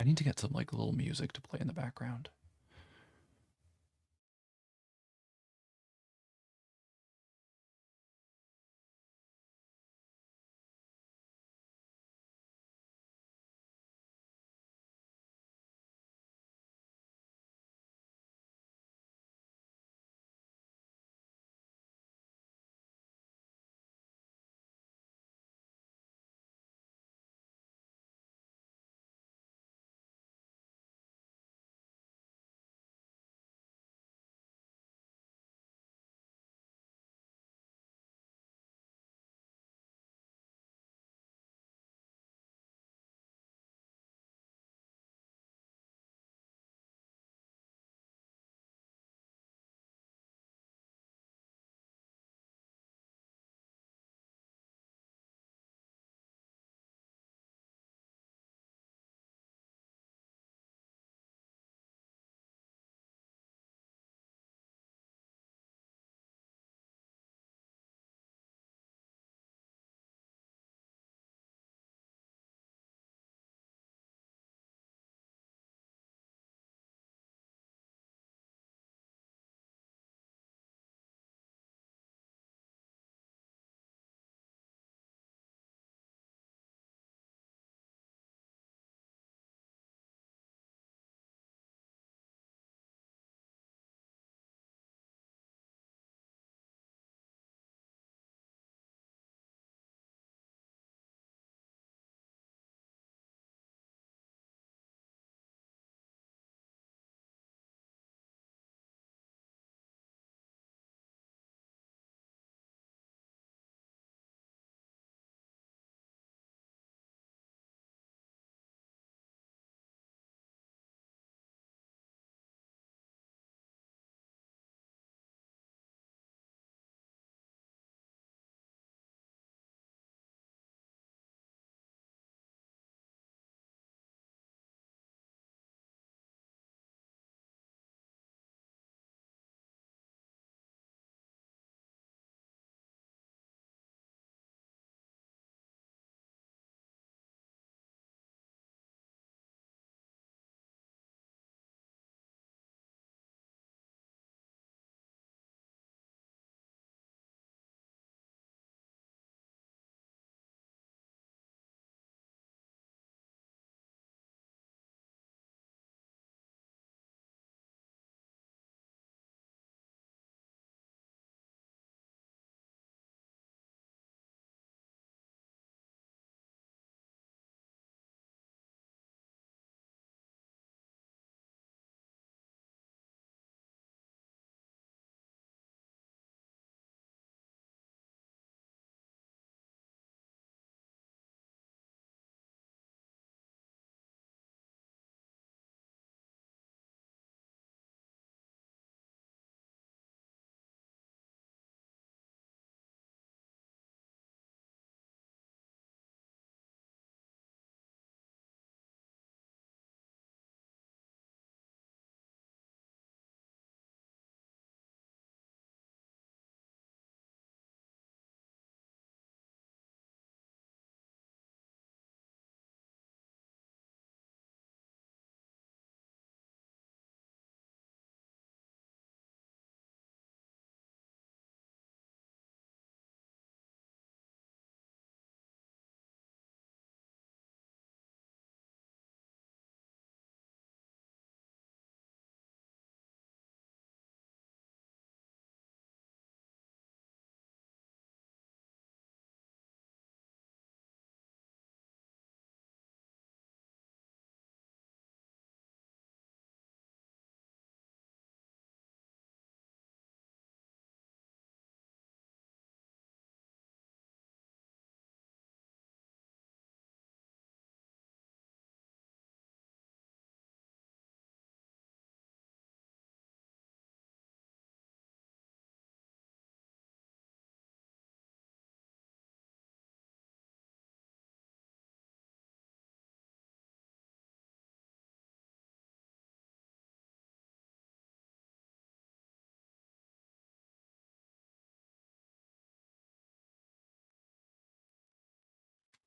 I need to get some like little music to play in the background.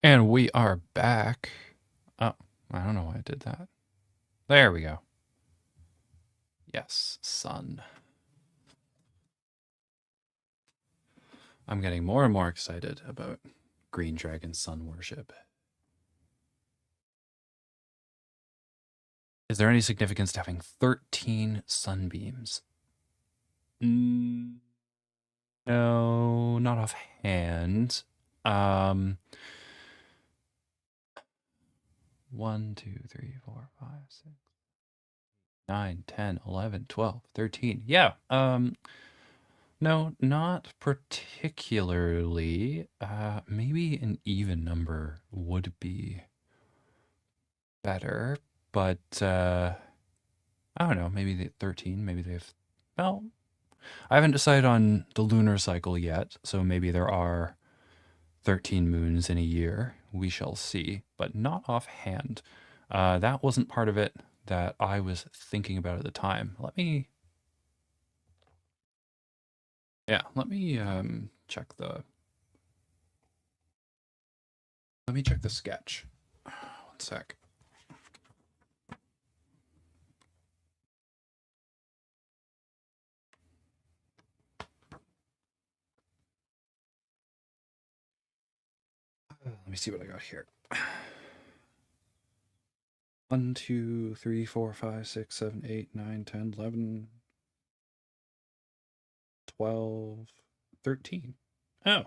And we are back. Oh, I don't know why I did that. There we go. Yes, sun. I'm getting more and more excited about Green Dragon sun worship. Is there any significance to having 13 sunbeams? No, not offhand. 1, 2, 3, 4, 5, 6, 9, 10, 11, 12, 13. Yeah. No, not particularly. Maybe an even number would be better, but I don't know. Maybe 13. Maybe they have. Well, I haven't decided on the lunar cycle yet, so maybe there are 13 moons in a year. We shall see, but not offhand. That wasn't part of it that I was thinking about at the time. Let me check the sketch. One sec. Let me see what I got here. 1, 2, 3, 4, 5, 6, 7, 8, 9, 10, 11, 12, 13. Oh.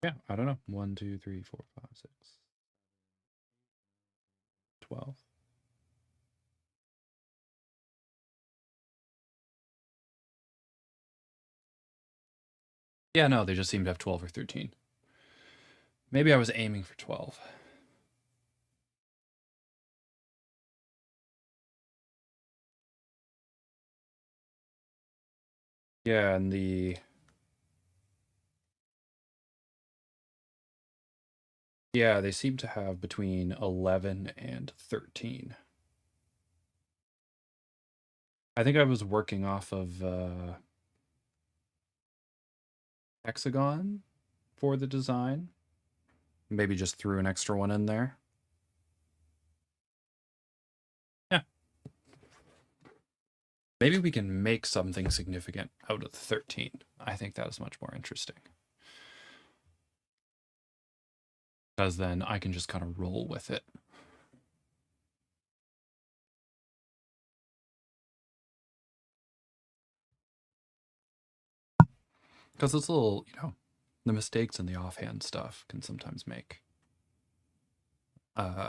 Yeah, I don't know. 1, 2, 3, 4, 5, 6, 12. Yeah, no, they just seem to have 12 or 13. Maybe I was aiming for 12. Yeah, and they seem to have between 11 and 13. I think I was working off of hexagon for the design. Maybe just threw an extra one in there. Yeah. Maybe we can make something significant out of the 13. I think that is much more interesting. Because then I can just kind of roll with it. Because it's a little, the mistakes and the offhand stuff can sometimes make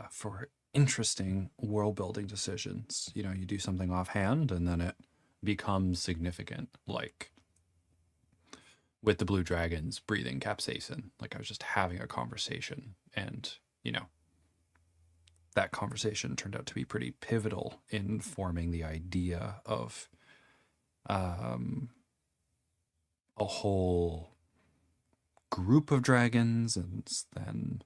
for interesting world building decisions. You do something offhand and then it becomes significant, like with the blue dragons breathing capsaicin. Like I was just having a conversation and, that conversation turned out to be pretty pivotal in forming the idea of a whole group of dragons and then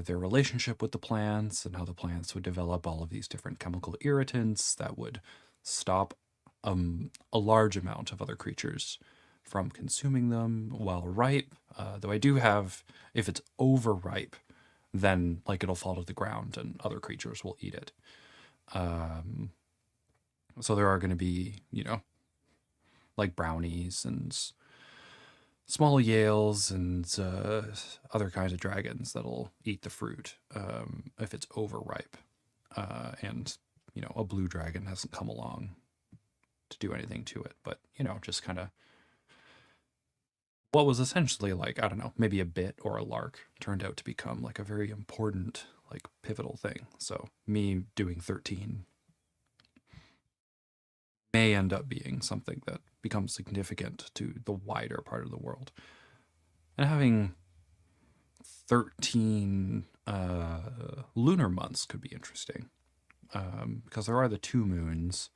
their relationship with the plants and how the plants would develop all of these different chemical irritants that would stop a large amount of other creatures from consuming them while ripe. Though I do have, if it's overripe, then like it'll fall to the ground and other creatures will eat it. So there are going to be, like brownies and small Yales and other kinds of dragons that'll eat the fruit if it's overripe. And, a blue dragon hasn't come along to do anything to it, but, just kind of what was essentially like, I don't know, maybe a bit or a lark turned out to become like a very important, like pivotal thing. So me doing 13 may end up being something that becomes significant to the wider part of the world. And having 13 lunar months could be interesting because there are the 2 moons.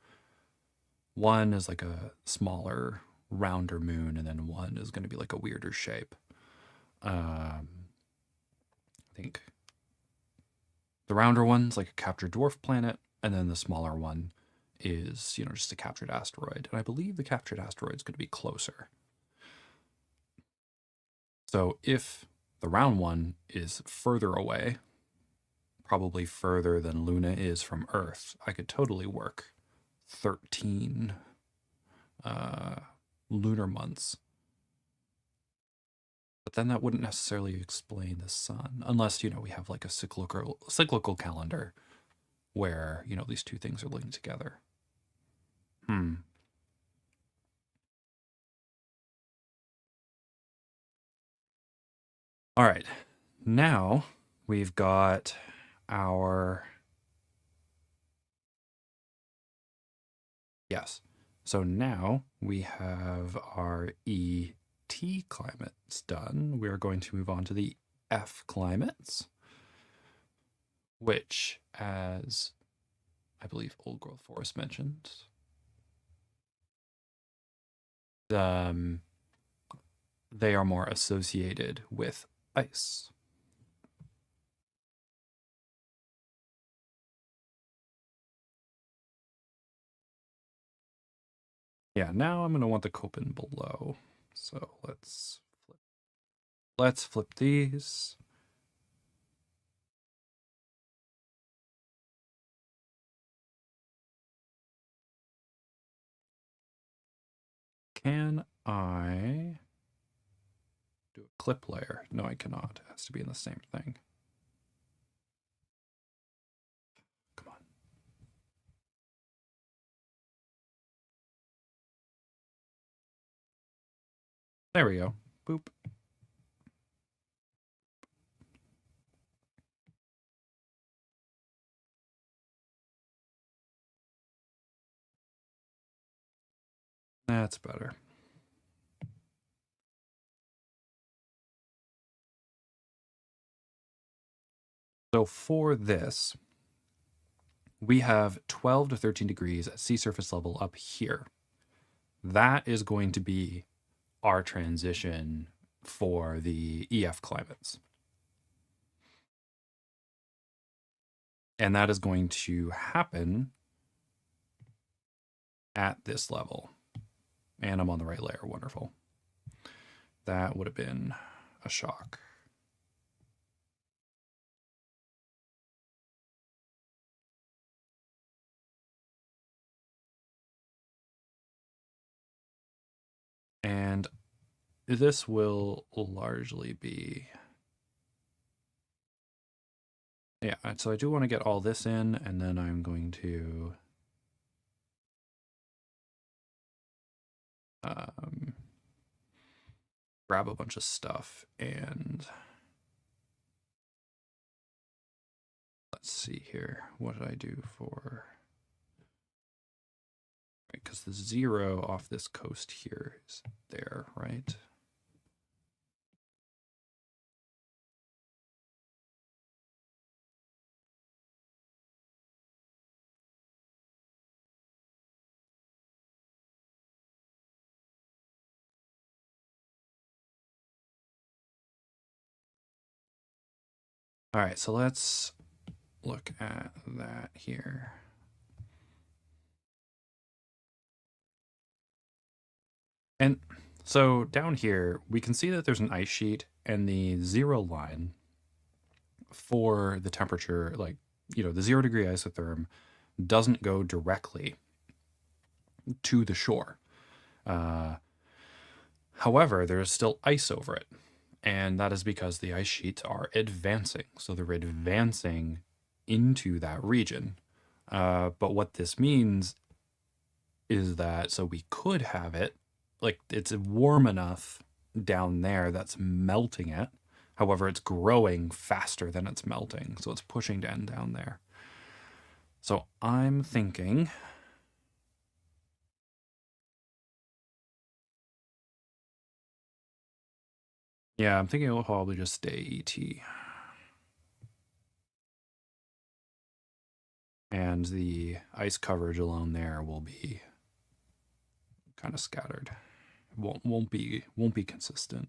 One is like a smaller, rounder moon, and then one is going to be like a weirder shape. I think the rounder one's like a captured dwarf planet, and then the smaller one is, just a captured asteroid. And I believe the captured asteroid is going to be closer. So if the round one is further away, probably further than Luna is from Earth, I could totally work 13 lunar months. But then that wouldn't necessarily explain the sun, unless, we have like a cyclical calendar where, these two things are linked together. All right. Now we've got our... Yes. So now we have our ET climates done. We're going to move on to the F climates, which, as I believe Old Growth Forest mentioned, they are more associated with ice. Yeah, now I'm going to want the Köppen below. So let's flip these. Can I do a clip layer? No, I cannot. It has to be in the same thing. Come on. There we go. Boop. That's better. So for this, we have 12 to 13 degrees at sea surface level up here. That is going to be our transition for the EF climates. And that is going to happen at this level. And I'm on the right layer. Wonderful. That would have been a shock. And this will largely be... Yeah, so I do want to get all this in, and then I'm going to... grab a bunch of stuff and... Let's see here. What did I do for... Because the 0 off this coast here is there, right? All right, so let's look at that here. And so down here, we can see that there's an ice sheet, and the 0 line for the temperature, like, the 0 degree isotherm doesn't go directly to the shore. However, there is still ice over it. And that is because the ice sheets are advancing. So they're advancing into that region. But what this means is that, so we could have it, like it's warm enough down there that's melting it. However, it's growing faster than it's melting. So it's pushing down there. So I'm thinking... Yeah, I'm thinking it'll probably just stay ET. And the ice coverage alone there will be kind of scattered. Won't be consistent.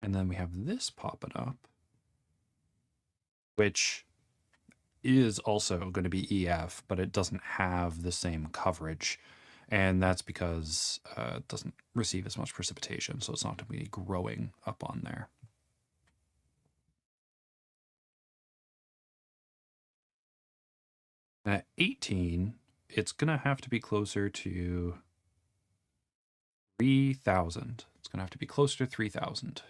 And then we have this popping up, which is also going to be EF, but it doesn't have the same coverage. And that's because it doesn't receive as much precipitation, so it's not going to be growing up on there. At 18, it's going to have to be closer to 3,000. It's going to have to be closer to 3,000.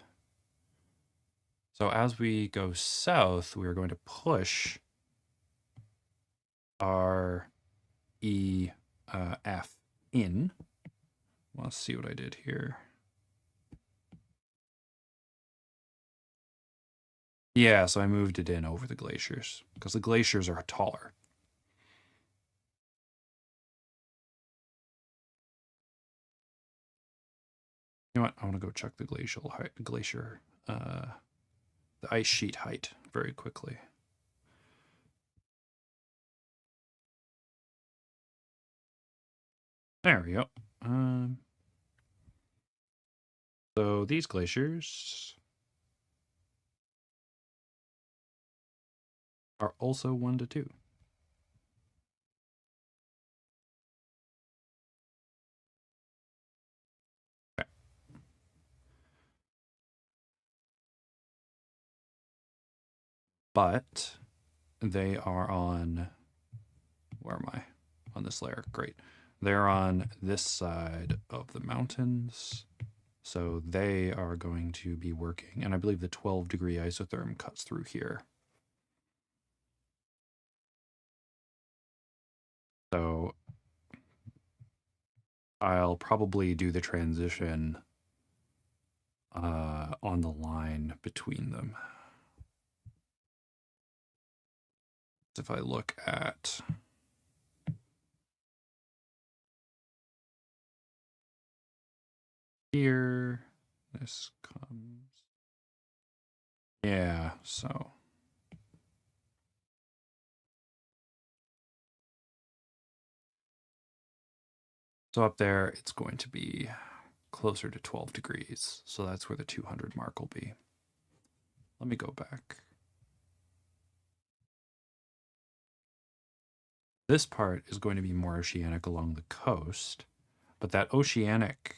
So as we go south, we're going to push our EF in. Let's see what I did here. Yeah, so I moved it in over the glaciers because the glaciers are taller. You know what? I want to go check the glacier, the ice sheet height very quickly. There we go. So these glaciers are also 1 to 2. Okay. But they are on, where am I? On this layer. Great. They're on this side of the mountains. So they are going to be working. And I believe the 12-degree isotherm cuts through here. So I'll probably do the transition on the line between them. If I look at here, this comes, yeah, so up there, it's going to be closer to 12 degrees. So that's where the 200 mark will be. Let me go back. This part is going to be more oceanic along the coast, but that oceanic,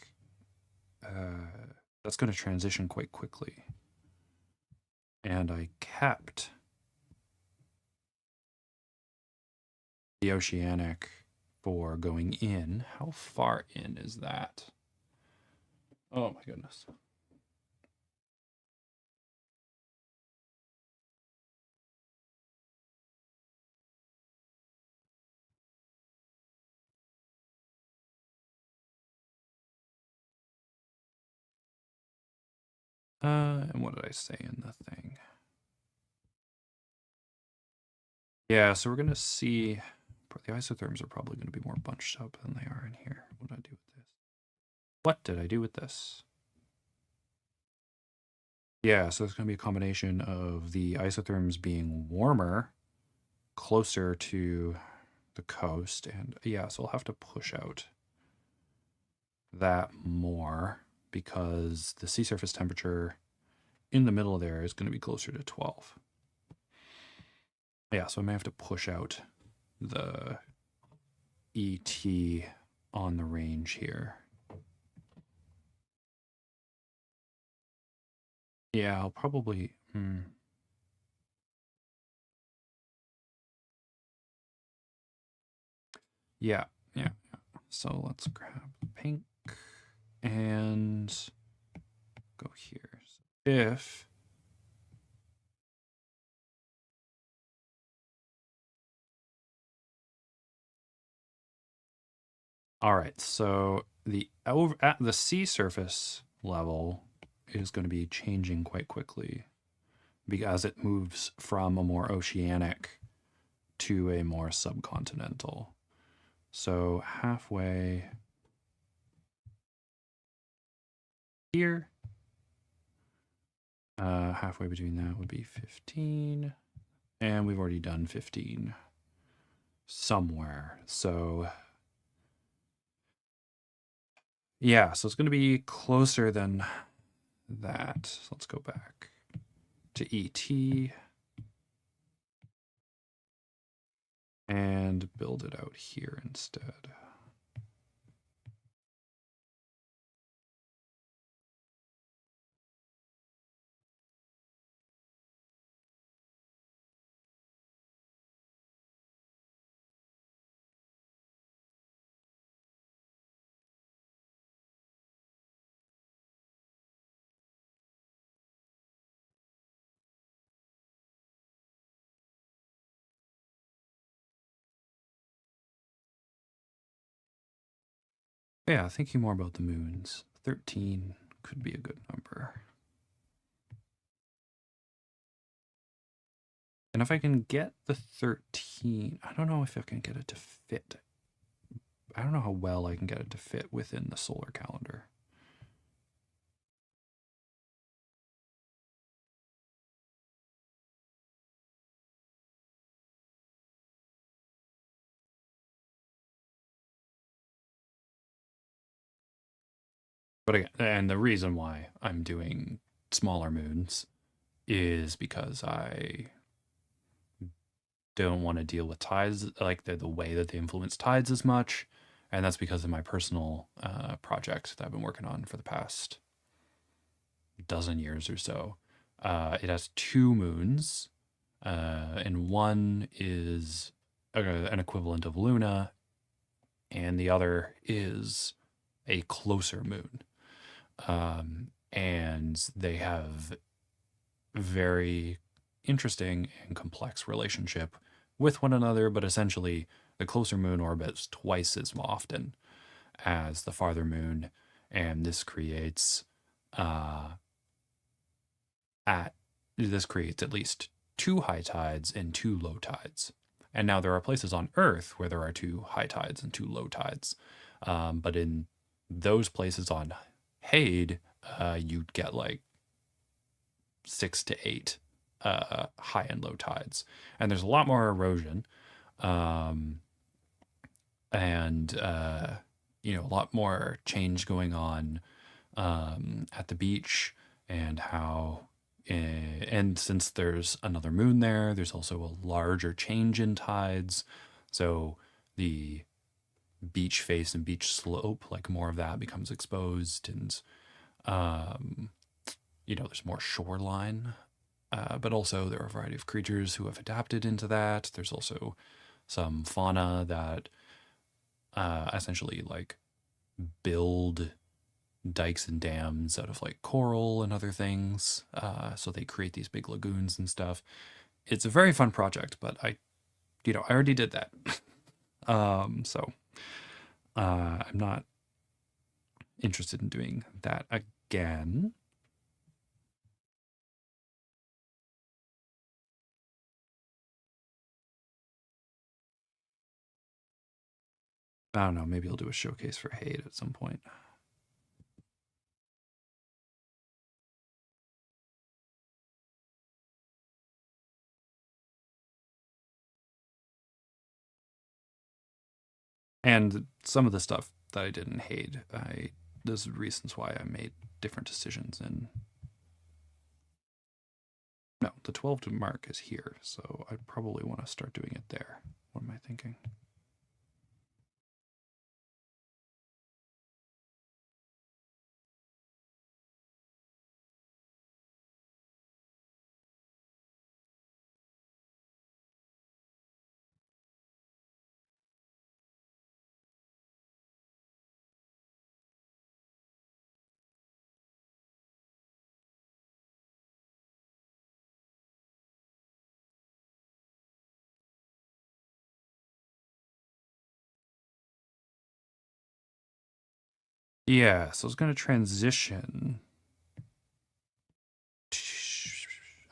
that's going to transition quite quickly. And I kept the oceanic for going in. How far in is that? Oh my goodness. And what did I say in the thing? Yeah, so we're going to see, the isotherms are probably going to be more bunched up than they are in here. What did I do with this? What did I do with this? Yeah, so it's going to be a combination of the isotherms being warmer, closer to the coast, and yeah, so I'll have to push out that more because the sea surface temperature in the middle there is going to be closer to 12. Yeah, so I may have to push out the ET on the range here. Yeah, I'll probably... Yeah. So let's grab pink and go here. So if... All right, so at the sea surface level is going to be changing quite quickly because it moves from a more oceanic to a more subcontinental. So halfway here, halfway between that would be 15, and we've already done 15 somewhere. So yeah, so it's going to be closer than that. So let's go back to ET. and build it out here instead. Yeah, thinking more about the moons. 13 could be a good number. And if I can get the 13, I don't know if I can get it to fit. I don't know how well I can get it to fit within the solar calendar. But again, and the reason why I'm doing smaller moons is because I don't want to deal with tides, like the way that they influence tides as much. And that's because of my personal project that I've been working on for the past dozen years or so. It has two moons, and one is an equivalent of Luna, and the other is a closer moon. And they have very interesting and complex relationship with one another, but essentially the closer moon orbits twice as often as the farther moon, and this creates at least two high tides and two low tides. And now there are places on Earth where there are two high tides and two low tides, but in those places on Hade, you'd get like 6 to 8 high and low tides, and there's a lot more erosion, and a lot more change going on at the beach, and and since there's another moon there, there's also a larger change in tides, so the beach face and beach slope, like more of that becomes exposed, and there's more shoreline. But also there are a variety of creatures who have adapted into that. There's also some fauna that essentially like build dikes and dams out of like coral and other things. So they create these big lagoons and stuff. It's a very fun project, but I already did that. So I'm not interested in doing that again. I don't know. Maybe I'll do a showcase for Hade at some point. And some of the stuff that I did in Hade, there's reasons why I made different decisions. And no, the 12 to mark is here, so I probably want to start doing it there. What am I thinking? Yeah, so it's going to transition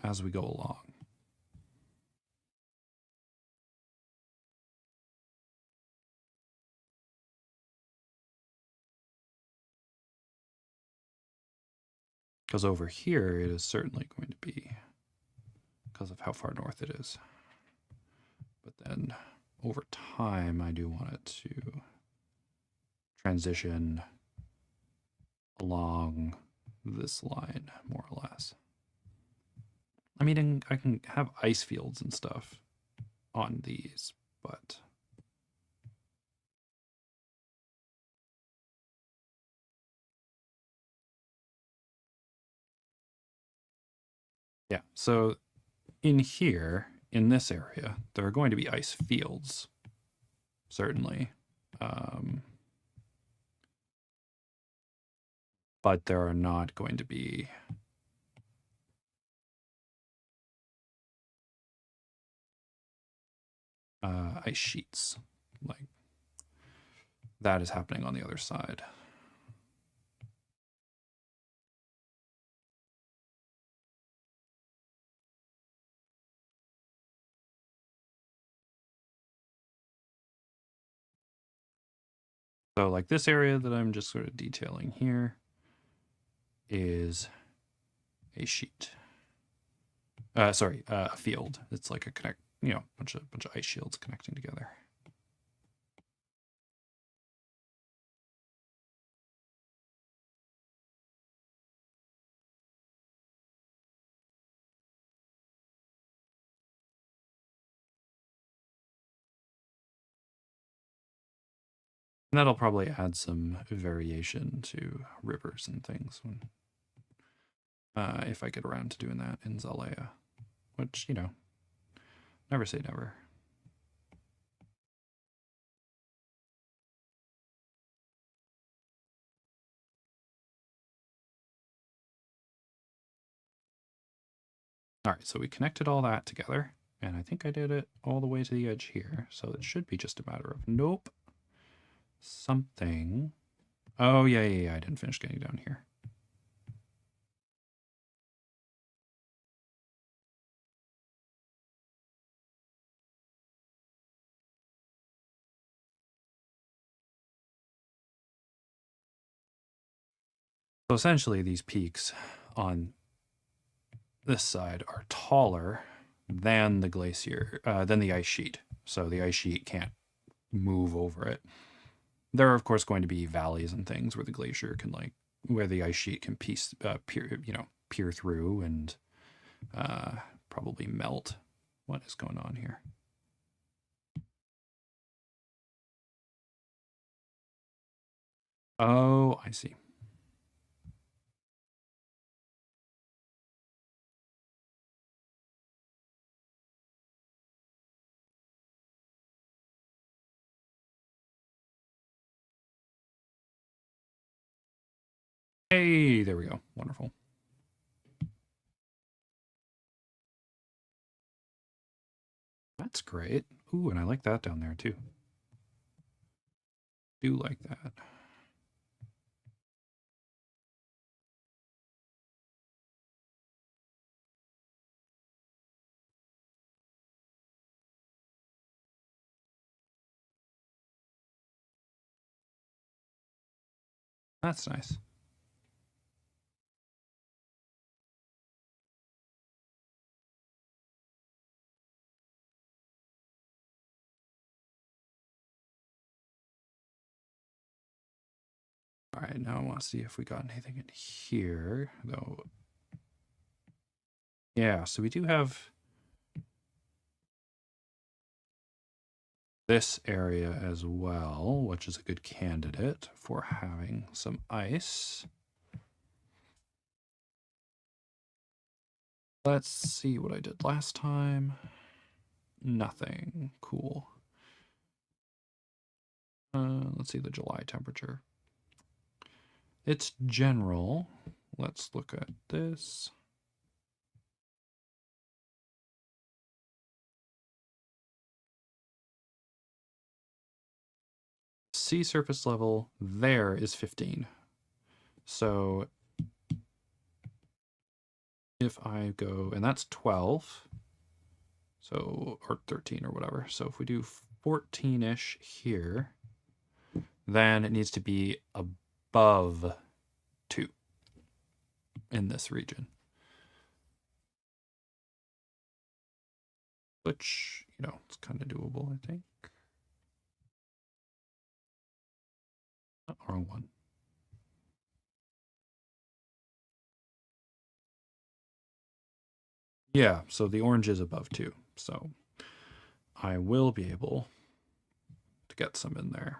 as we go along. Because over here, it is certainly going to be because of how far north it is. But then over time, I do want it to transition along this line, more or less. I mean, I can have ice fields and stuff on these, but yeah, so in here, in this area, there are going to be ice fields, certainly. But there are not going to be ice sheets. Like, that is happening on the other side. So like this area that I'm just sort of detailing here is a sheet. Sorry, a field. It's like a bunch of ice shields connecting together. And that'll probably add some variation to rivers and things when, if I get around to doing that in Zaalea, which, never say never. All right, so we connected all that together, and I think I did it all the way to the edge here, so it should be just a matter of, nope, something. Oh, yeah, I didn't finish getting down here. So essentially these peaks on this side are taller than the glacier, than the ice sheet. So the ice sheet can't move over it. There are, of course, going to be valleys and things where the glacier can, where the ice sheet can peer through and probably melt. What is going on here? Oh, I see. Hey, there we go. Wonderful. That's great. Ooh, and I like that down there too. Do like that. That's nice. All right, now I want to see if we got anything in here, though. Yeah, so we do have this area as well, which is a good candidate for having some ice. Let's see what I did last time. Nothing. Cool. Let's see the July temperature. It's general. Let's look at this. Sea surface level there is 15. So if I go, and that's 12, so, or 13 or whatever. So if we do 14-ish here, then it needs to be above 2 in this region. Which, it's kind of doable, I think. Oh, wrong one. Yeah, so the orange is above 2. So I will be able to get some in there.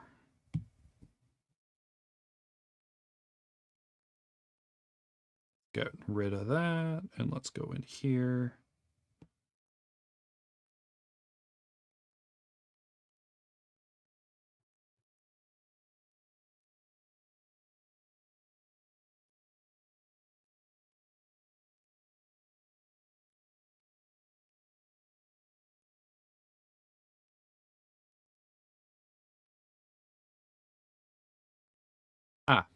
Get rid of that, and let's go in here. Ah.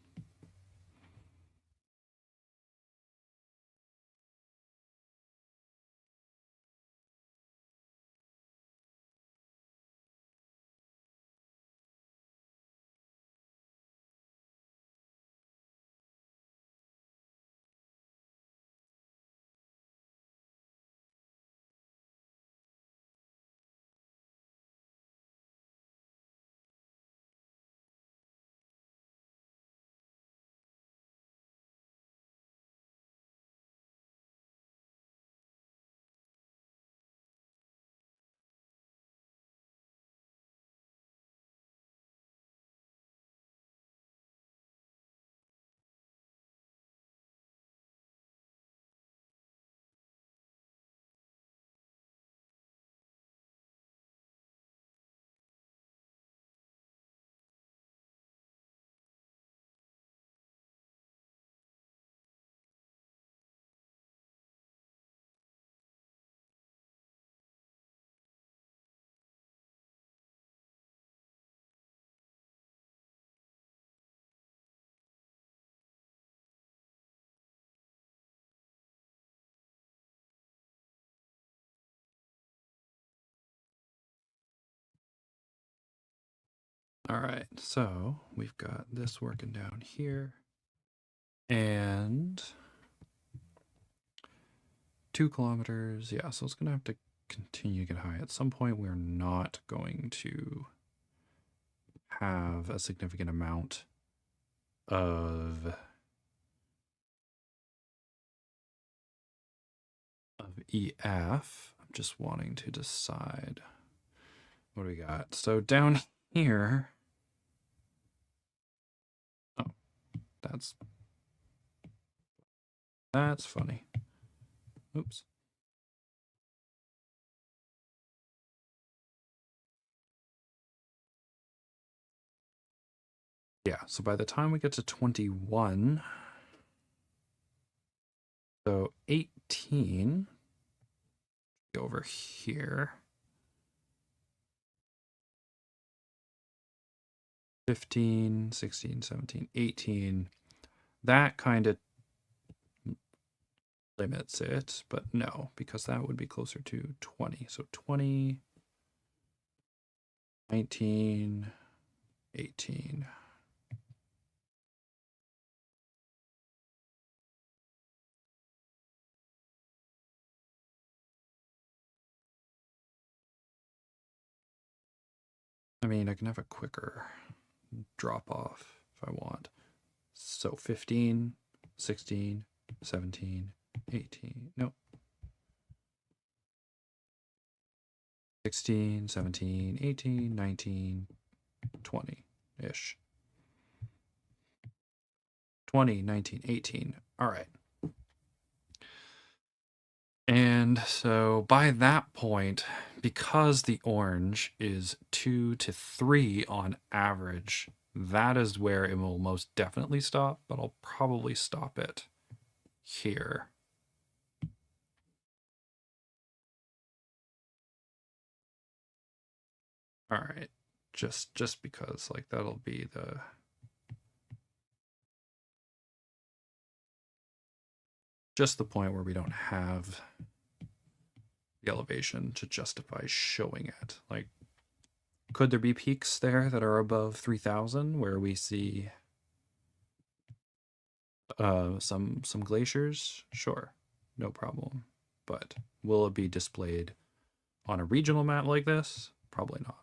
All right, so we've got this working down here. And 2 kilometers. Yeah, so it's going to have to continue to get high. At some point, we're not going to have a significant amount of EF. I'm just wanting to decide what do we got. So down here, oh, that's funny. Oops. Yeah, so by the time we get to 21, so 18, go over here. 15, 16, 17, 18. That kind of limits it, but no, because that would be closer to 20. So 20, 19, 18. I mean, I can have a quicker drop off if I want. So 15, 16, 17, 18. Nope. 16, 17, 18, 19, 20-ish. 20, 19, 18. All right. And so by that point, because the orange is 2 to 3 on average, that is where it will most definitely stop, but I'll probably stop it here. All right. Just because like that'll be the point where we don't have the elevation to justify showing it. Like, could there be peaks there that are above 3,000 where we see some glaciers? Sure, no problem. But will it be displayed on a regional map like this? Probably not.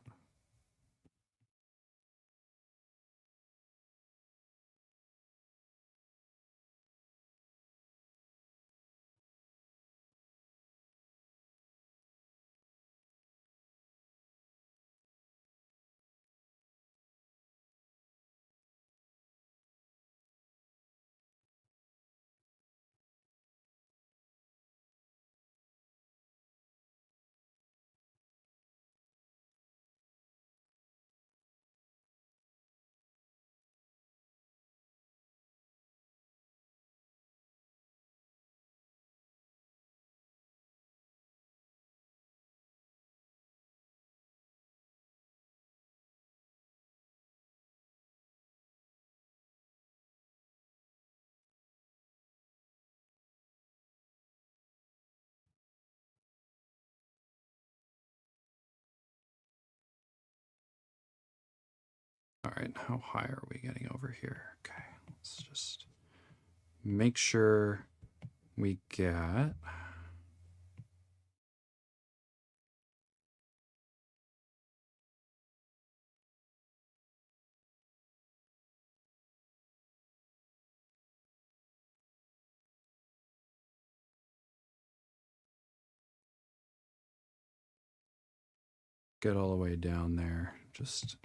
All right, how high are we getting over here? Okay, let's just make sure we get... Get all the way down there. Just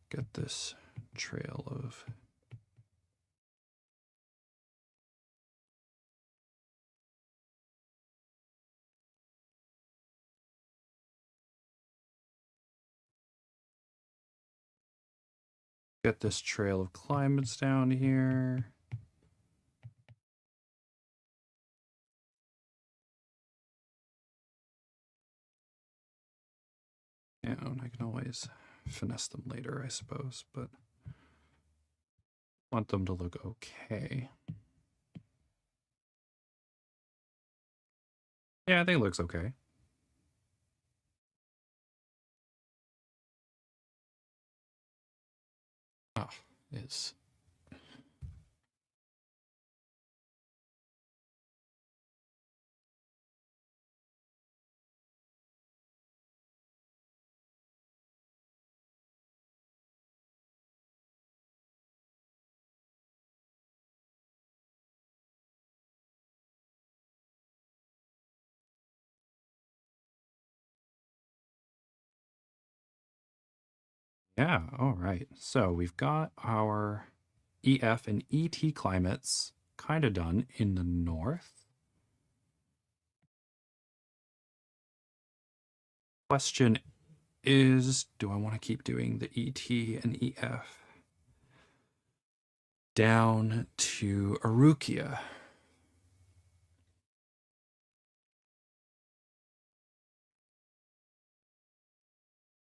get this trail of... Get this trail of climates down here. And I can always finesse them later, I suppose, but want them to look okay. Yeah, I think it looks okay. Oh, is... Yeah, all right. So we've got our EF and ET climates kind of done in the north. Question is, do I want to keep doing the ET and EF down to Arukia?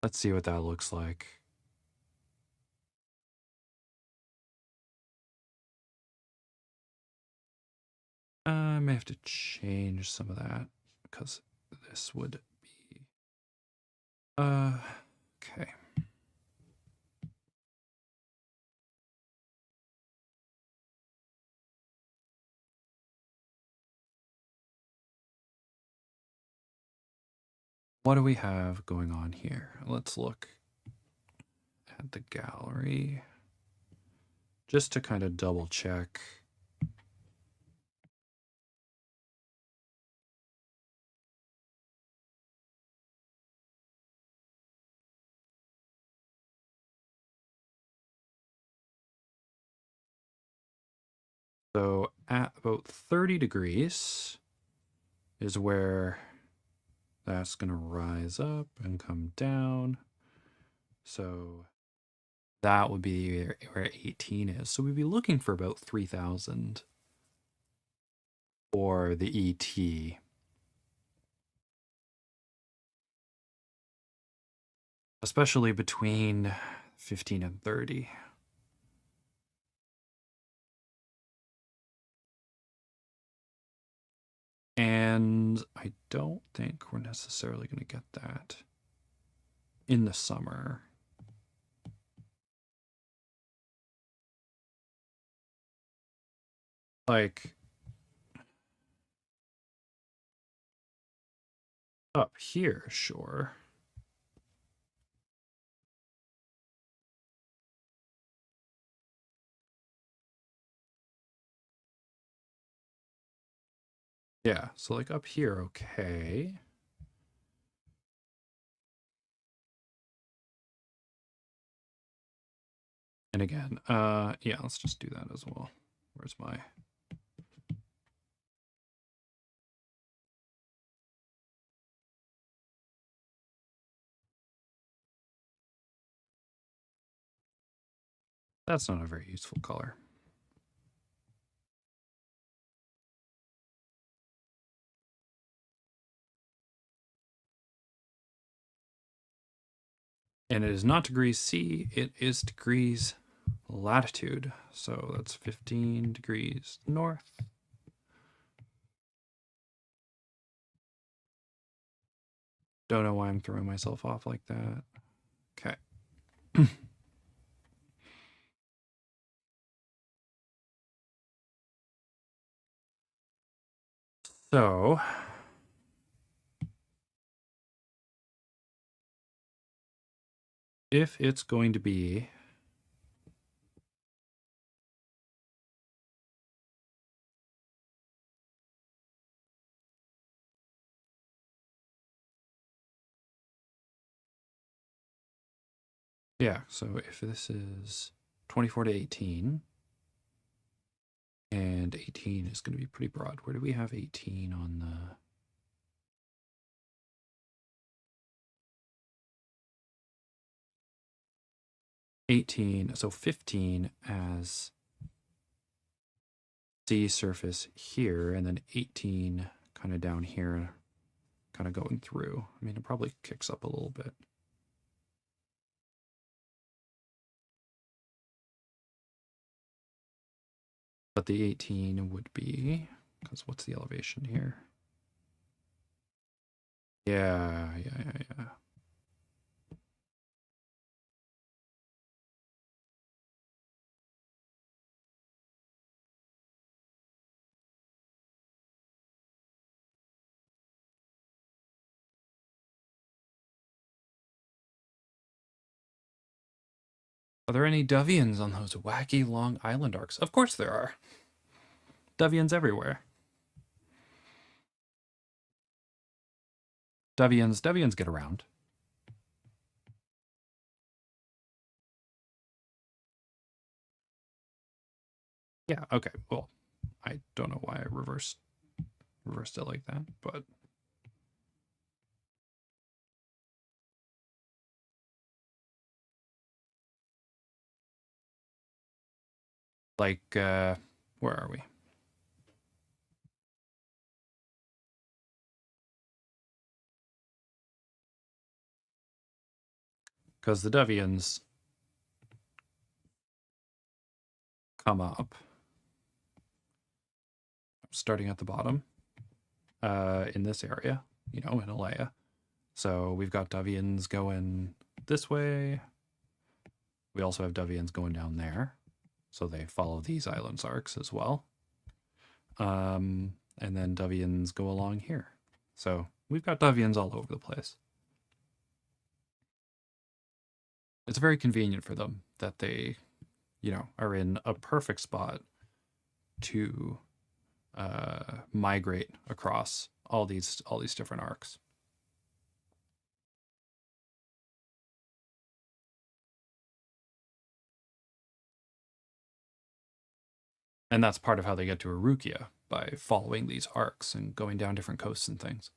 Let's see what that looks like. I may have to change some of that because this would be... okay. What do we have going on here? Let's look at the gallery just to kind of double check. So at about 30 degrees is where that's going to rise up and come down. So that would be where 18 is. So we'd be looking for about 3,000 for the ET. Especially between 15 and 30. And I don't think we're necessarily going to get that in the summer. Like, up here, sure. Yeah, so like up here, okay. And again, yeah, let's just do that as well. Where's my... That's not a very useful color. And it is not degrees C, it is degrees latitude. So that's 15 degrees north. Don't know why I'm throwing myself off like that. Okay. So if it's going to be yeah, so if this is 24 to 18, and 18 is going to be pretty broad. Where do we have 18 on the... 18, so 15 as sea surface here, and then 18 kind of down here, kind of going through. I mean, it probably kicks up a little bit. But the 18 would be, because what's the elevation here? Yeah. Are there any Davians on those wacky long island arcs? Of course there are. Davians everywhere. Davians get around. Yeah, okay. Well, I don't know why I reversed it like that, but like where are we? Because the Davians come up, starting at the bottom, in this area, you know, in Zaalea. So we've got Davians going this way. We also have Davians going down there. So they follow these islands arcs as well. And then Davians go along here. So we've got Davians all over the place. It's very convenient for them that they, you know, are in a perfect spot to migrate across all these different arcs. And that's part of how they get to Arukia, by following these arcs and going down different coasts and things.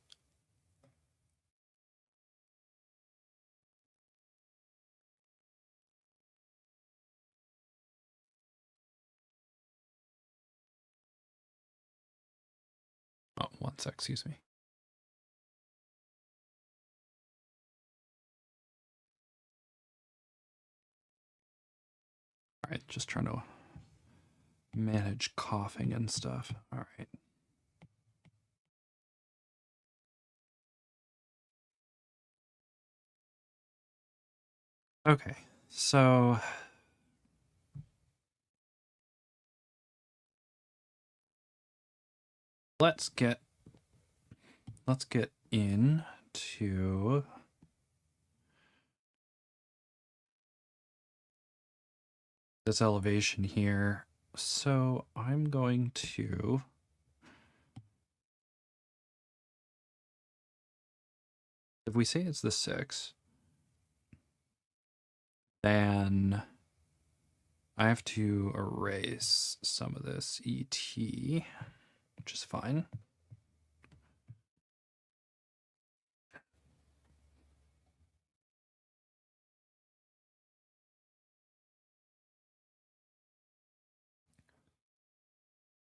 Oh, one sec, excuse me. All right, just trying to manage coughing and stuff. All right. Okay, so let's get into this elevation here. So I'm going to if we say it's the 6, then I have to erase some of this ET, which is fine.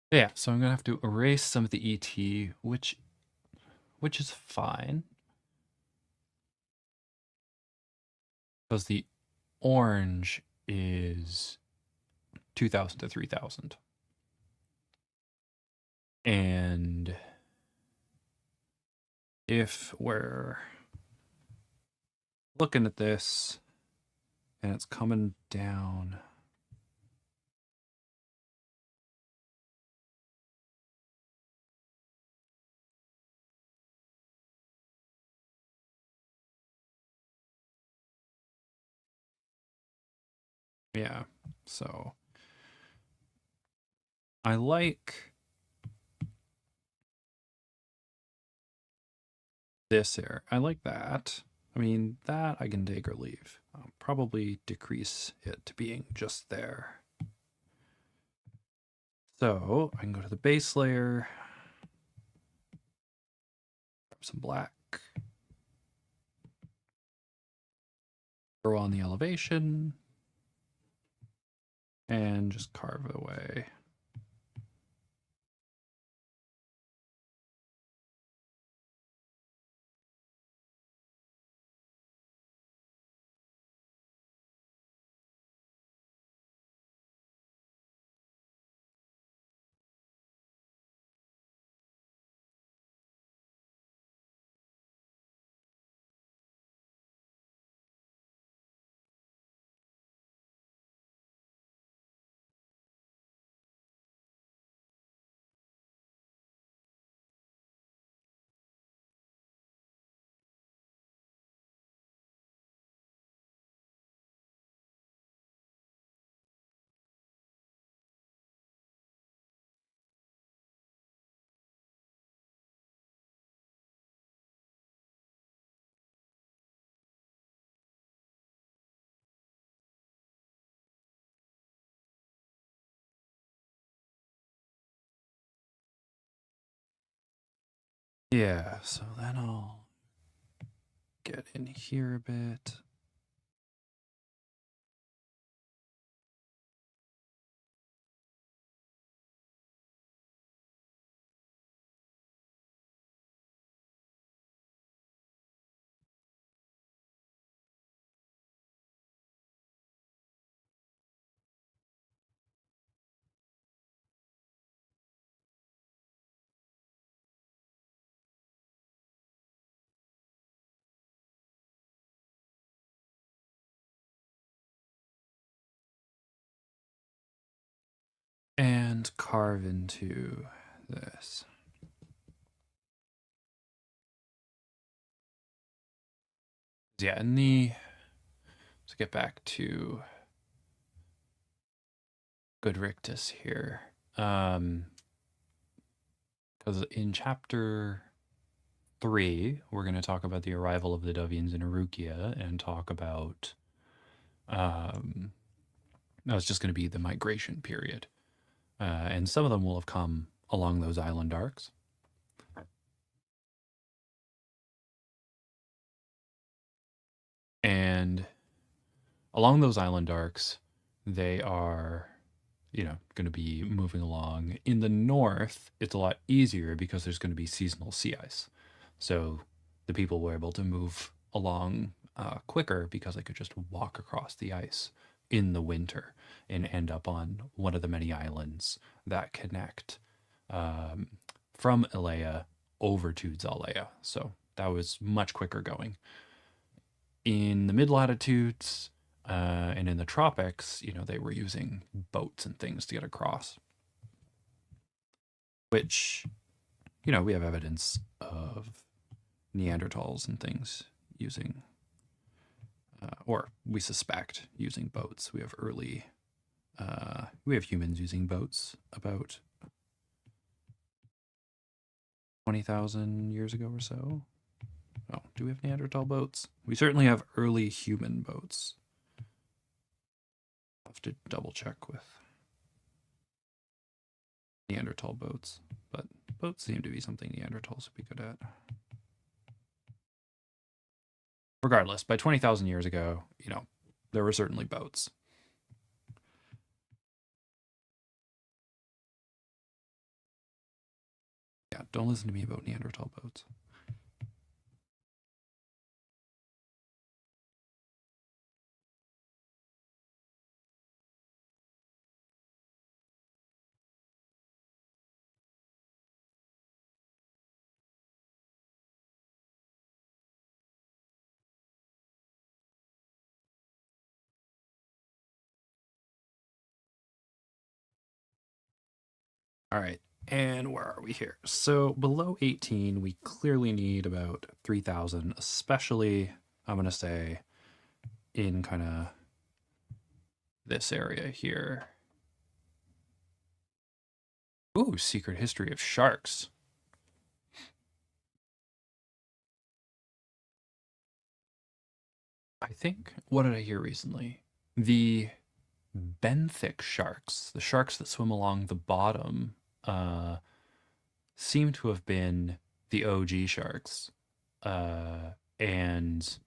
Yeah, so I'm gonna have to erase some of the ET, which is fine. Because the orange is 2,000 to 3,000. And if we're looking at this and it's coming down, Yeah. So I like this here. I like that. I mean, that I can take or leave. I'll probably decrease it to being just there. So I can go to the base layer, grab some black, throw on the elevation, and just carve it away. Yeah, so then I'll get in here a bit. And carve into this. Yeah, let's get back to Good Rictus here. Because in chapter 3, we're going to talk about the arrival of the Dovians in Arukia and talk about, no, it's just going to be the migration period. And some of them will have come along those island arcs. And along those island arcs, they are, going to be moving along. In the north, it's a lot easier because there's going to be seasonal sea ice. So the people were able to move along quicker because they could just walk across the ice in the winter and end up on one of the many islands that connect from Zaalea over to Zaalea. So that was much quicker going. In the mid latitudes and in the tropics, they were using boats and things to get across, which, we have evidence of Neanderthals and things using, or we suspect using boats. We have we have humans using boats about 20,000 years ago or so. Oh, do we have Neanderthal boats? We certainly have early human boats. I'll have to double check with Neanderthal boats, but boats seem to be something Neanderthals would be good at. Regardless, by 20,000 years ago, there were certainly boats. Yeah, don't listen to me about Neanderthal boats. All right, and where are we here? So below 18, we clearly need about 3,000, especially, I'm going to say, in kind of this area here. Ooh, secret history of sharks. I think, what did I hear recently? The benthic sharks, the sharks that swim along the bottom, seem to have been the OG sharks. And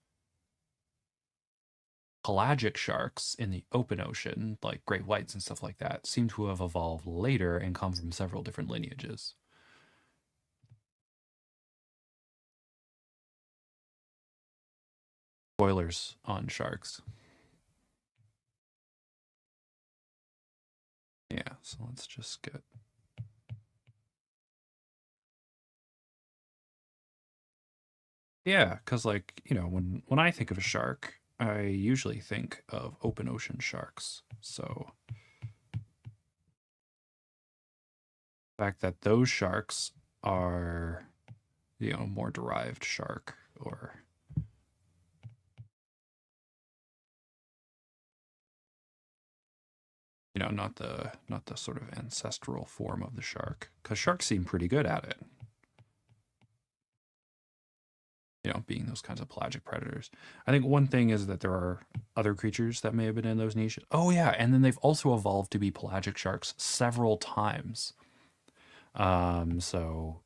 pelagic sharks in the open ocean, like great whites and stuff like that, seem to have evolved later and come from several different lineages. Spoilers on sharks. Yeah, so let's just get... Yeah, because like, you know, when I think of a shark, I usually think of open ocean sharks. So the fact that those sharks are, you know, more derived shark, or you know, not the sort of ancestral form of the shark, because sharks seem pretty good at it. You know, being those kinds of pelagic predators. I think one thing is that there are other creatures that may have been in those niches. Oh yeah, and then they've also evolved to be pelagic sharks several times. So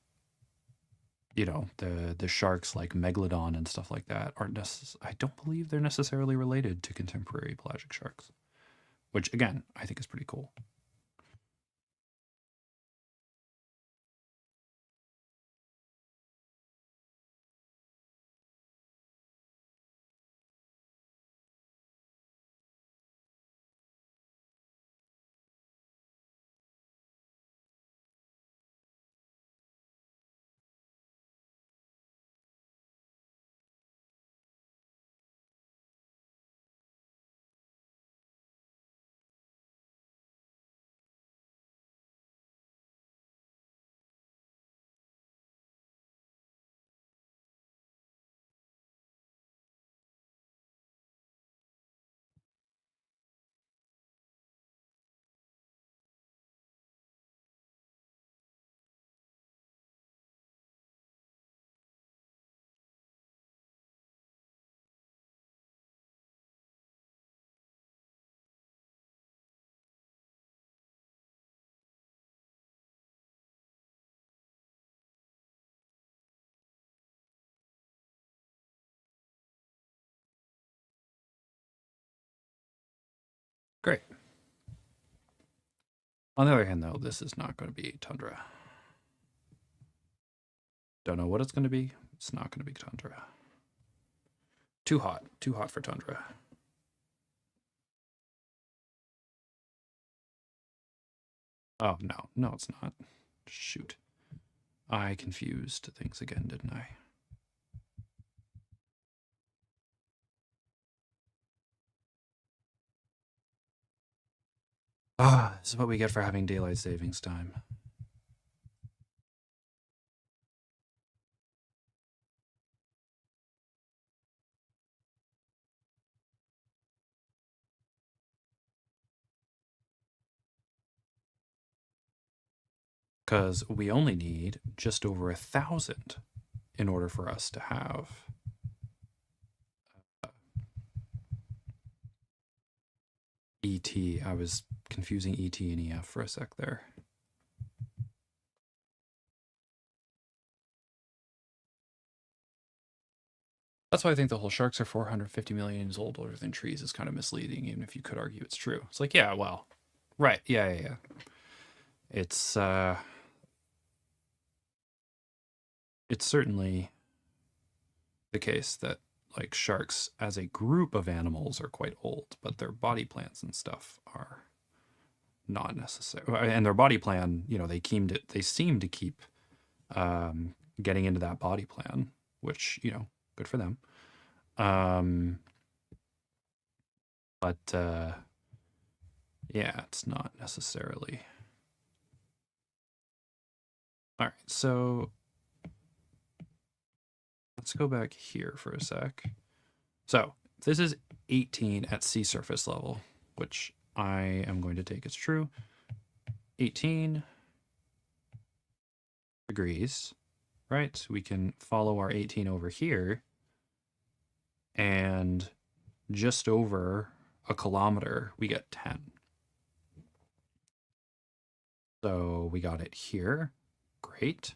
you know, the sharks like Megalodon and stuff like that aren't I don't believe they're necessarily related to contemporary pelagic sharks, which again, I think is pretty cool. Great. On the other hand, though, this is not going to be tundra. Don't know what it's going to be. It's not going to be tundra. Too hot for tundra. Oh, no, it's not. Shoot. I confused things again, didn't I? Ah, this is what we get for having daylight savings time. Because we only need just over 1,000 in order for us to have ET. I was confusing ET and EF for a sec there. That's why I think the whole sharks are 450 million years old older than trees is kind of misleading, even if you could argue it's true. It's like, yeah, well, right. Yeah. It's certainly the case that like sharks as a group of animals are quite old, but their body plans and stuff are not necessary. And their body plan, you know, they seem to keep getting into that body plan, which, you know, good for them. But yeah, it's not necessarily. All right, so let's go back here for a sec. So this is 18 at sea surface level, which I am going to take as true 18 degrees, right? We can follow our 18 over here, and just over a kilometer, we get 10. So we got it here. Great.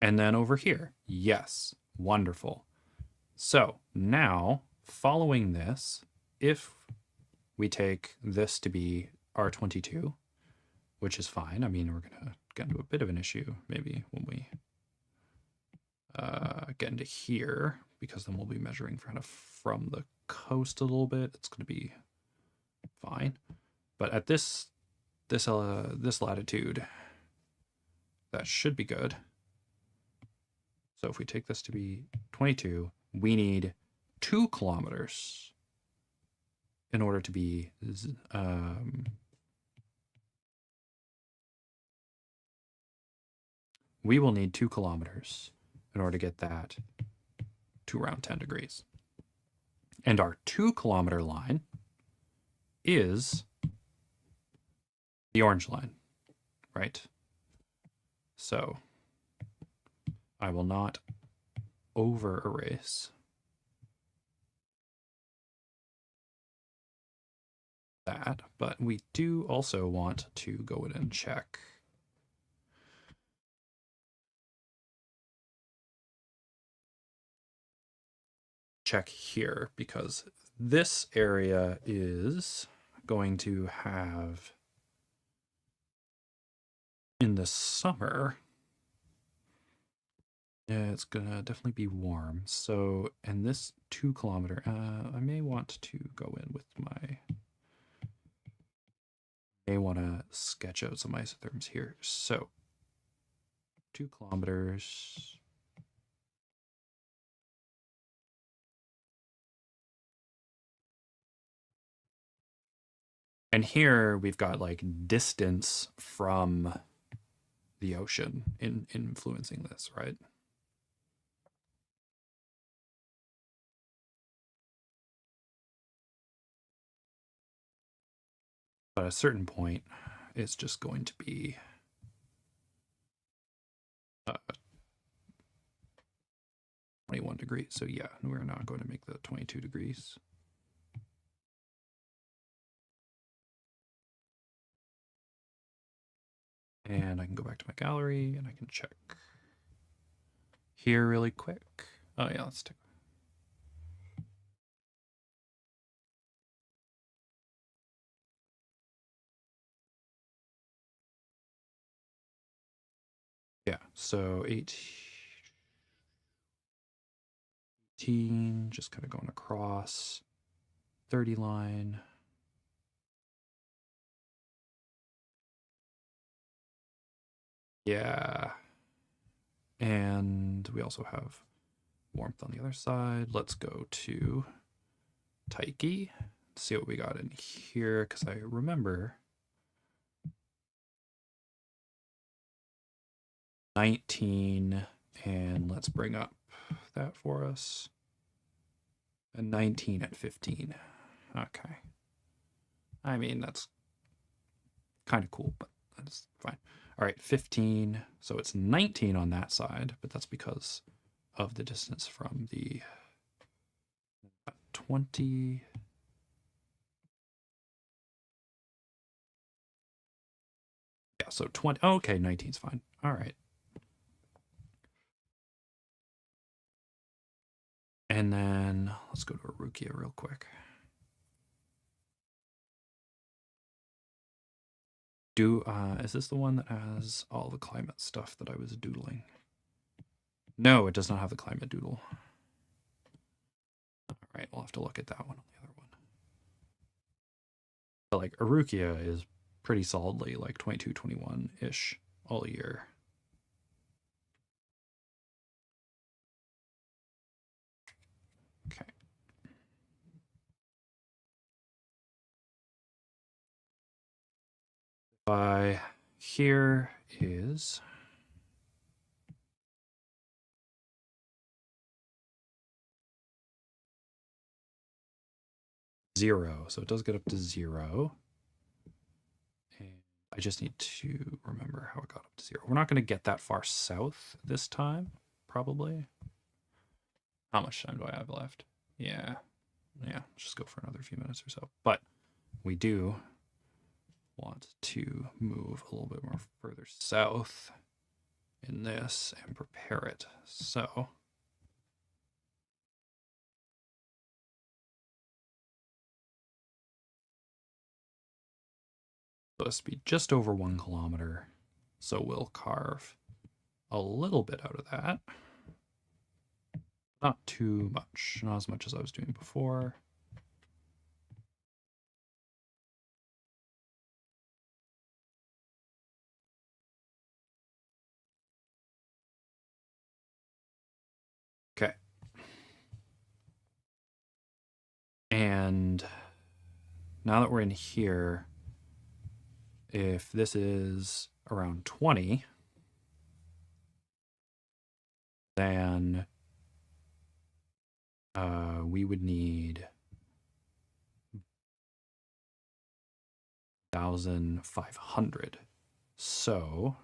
And then over here. Yes. Wonderful. So now, following this, if we take this to be R22, which is fine. I mean, we're going to get into a bit of an issue maybe when we get into here, because then we'll be measuring kind of from the coast a little bit. It's going to be fine. But at this latitude, that should be good. So if we take this to be 22, we need 2 kilometers in order to be we will need 2 kilometers in order to get that to around 10 degrees. And our 2 kilometer line is the orange line, right? So I will not over erase that, but we do also want to go in and check here, because this area is going to have, in the summer, it's gonna definitely be warm. So, and this 2 kilometer, I may want to go in with may want to sketch out some isotherms here. So 2 kilometers. And here we've got like distance from the ocean influencing this, right? But at a certain point, it's just going to be 21 degrees. So yeah, we're not going to make the 22 degrees. And I can go back to my gallery and I can check here really quick. Oh yeah, let's take. Yeah, so 18, just kind of going across 30 line. Yeah. And we also have warmth on the other side. Let's go to Taiki, see what we got in here, because I remember 19, and let's bring up that for us. And 19 at 15. Okay. I mean, that's kind of cool, but that's fine. All right, 15. So it's 19 on that side, but that's because of the distance from the 20. Yeah, so 20. Oh, okay, 19's fine. All right. And then let's go to Arukia real quick. Is this the one that has all the climate stuff that I was doodling? No, it does not have the climate doodle. All right, we'll have to look at that one on the other one. But like Arukia is pretty solidly like 22, 21-ish all year. Okay. Here is 0. So it does get up to 0. And I just need to remember how it got up to 0. We're not going to get that far south this time, probably. How much time do I have left? Yeah. Let's just go for another few minutes or so. But we do want to move a little bit more further south in this and prepare it. So this will be just over 1 kilometer. So we'll carve a little bit out of that. Not too much, not as much as I was doing before. Okay. And now that we're in here, if this is around 20, then we would need 1,500. So,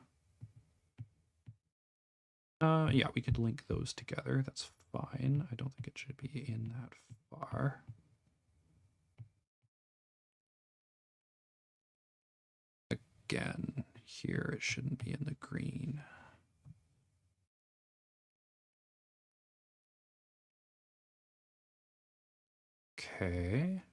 yeah, we could link those together. That's fine. I don't think it should be in that far. Again, here it shouldn't be in the green. Okay.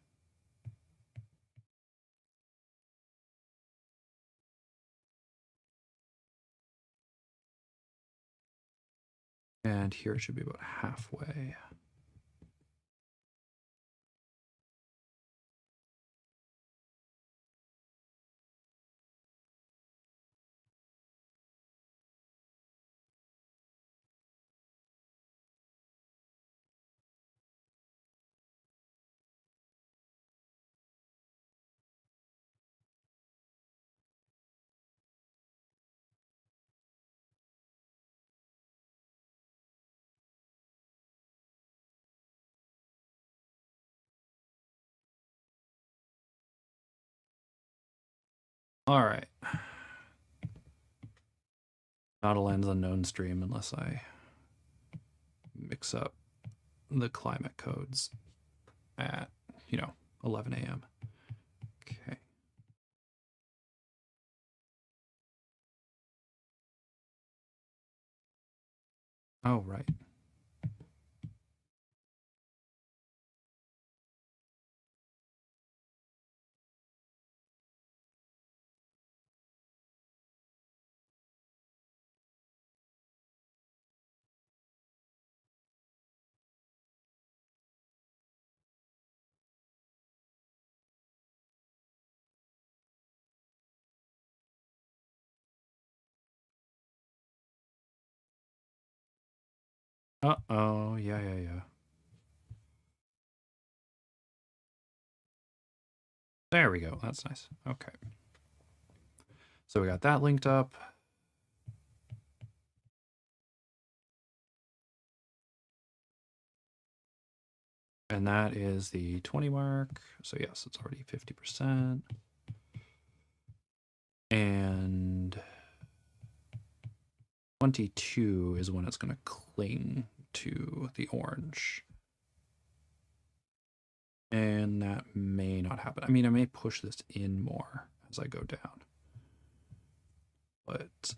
And here it should be about halfway. All right. Not a lands unknown stream unless I mix up the climate codes at, 11 a.m. Okay. Oh, right. Uh-oh, yeah. There we go. That's nice. Okay. So we got that linked up. And that is the 20 mark. So yes, it's already 50%. And 22 is when it's going to cling to the orange. And that may not happen. I mean, I may push this in more as I go down. But,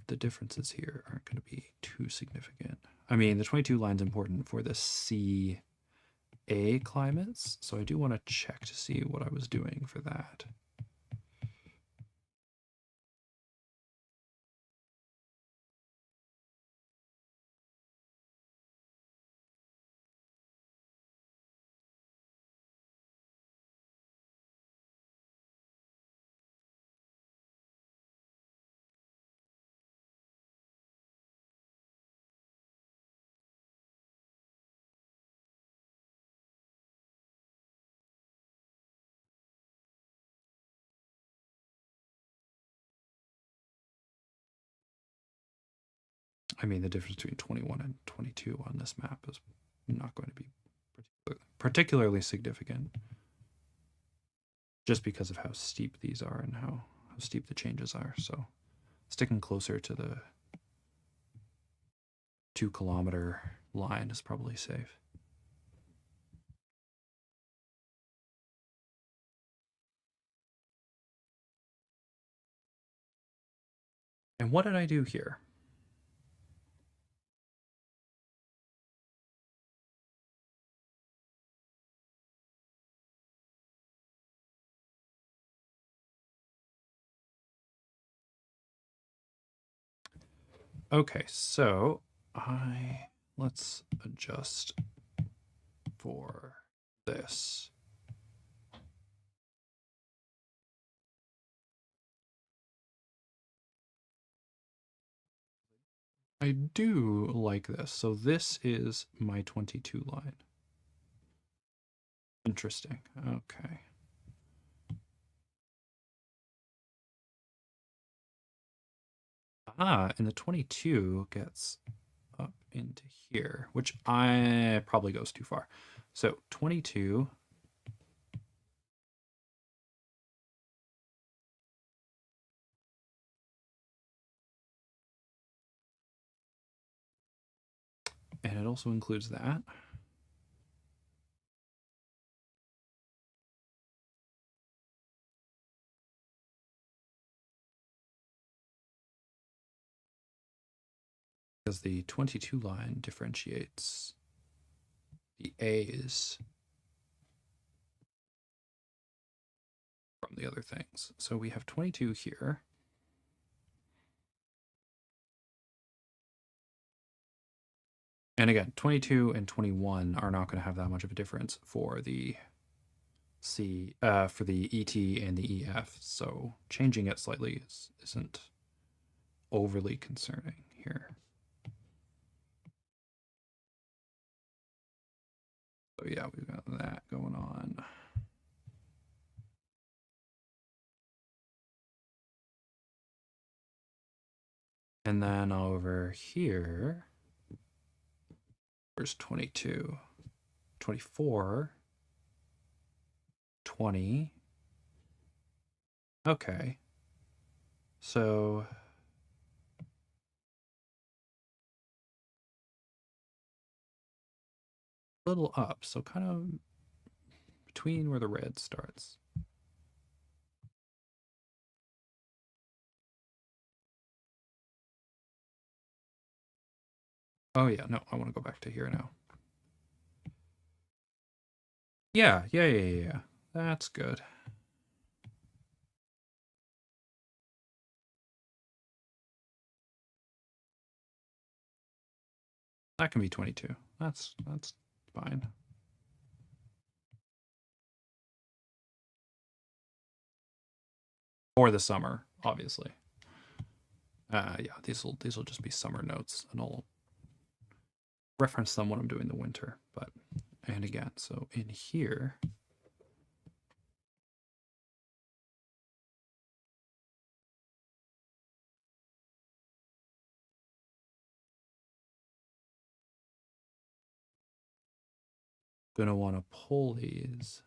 the differences here aren't going to be too significant. I mean, the 22 line's important for the CA climates. So I do want to check to see what I was doing for that. I mean, the difference between 21 and 22 on this map is not going to be particularly significant just because of how steep these are and how steep the changes are. So sticking closer to the 2 kilometer line is probably safe. And what did I do here? Okay, so let's adjust for this. I do like this. So this is my 22 line. Interesting. Okay. And the 22 gets up into here, which I probably goes too far. So 22. And it also includes that. Because the 22 line differentiates the A's from the other things. So we have 22 here. And again, 22 and 21 are not going to have that much of a difference for the for the ET and the EF. So changing it slightly isn't overly concerning here. So yeah, we've got that going on. And then over here, where's 22? 24, 20. Okay. So a little up. So kind of between where the red starts. Oh yeah, no, I want to go back to here now. Yeah. That's good. That can be 22. That's fine. For the summer, obviously. Yeah, these will just be summer notes, and I'll reference them when I'm doing the winter. But and again, so in here, gonna want to pull these.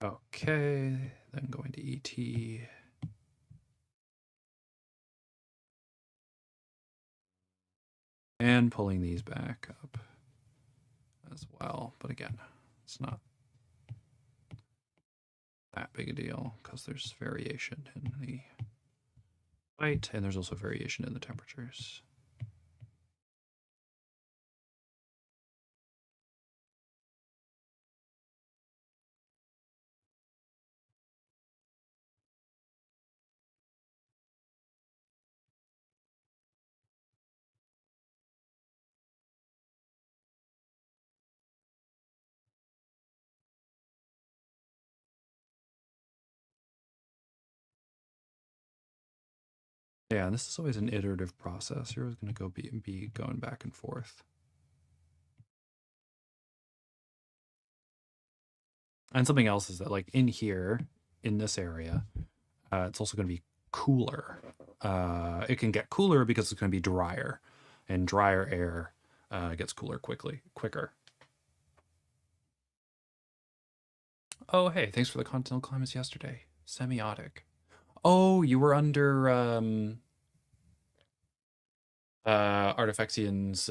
Okay, then going to ET. And pulling these back up as well. But again, it's not that big a deal because there's variation in the height and there's also variation in the temperatures. Yeah, and this is always an iterative process. You're always going to be going back and forth. And something else is that, like, in here, in this area, it's also going to be cooler. It can get cooler because it's going to be drier, and drier air gets cooler quicker. Oh, hey, thanks for the continental climates yesterday. Semiotic. Oh, you were under Artifexian's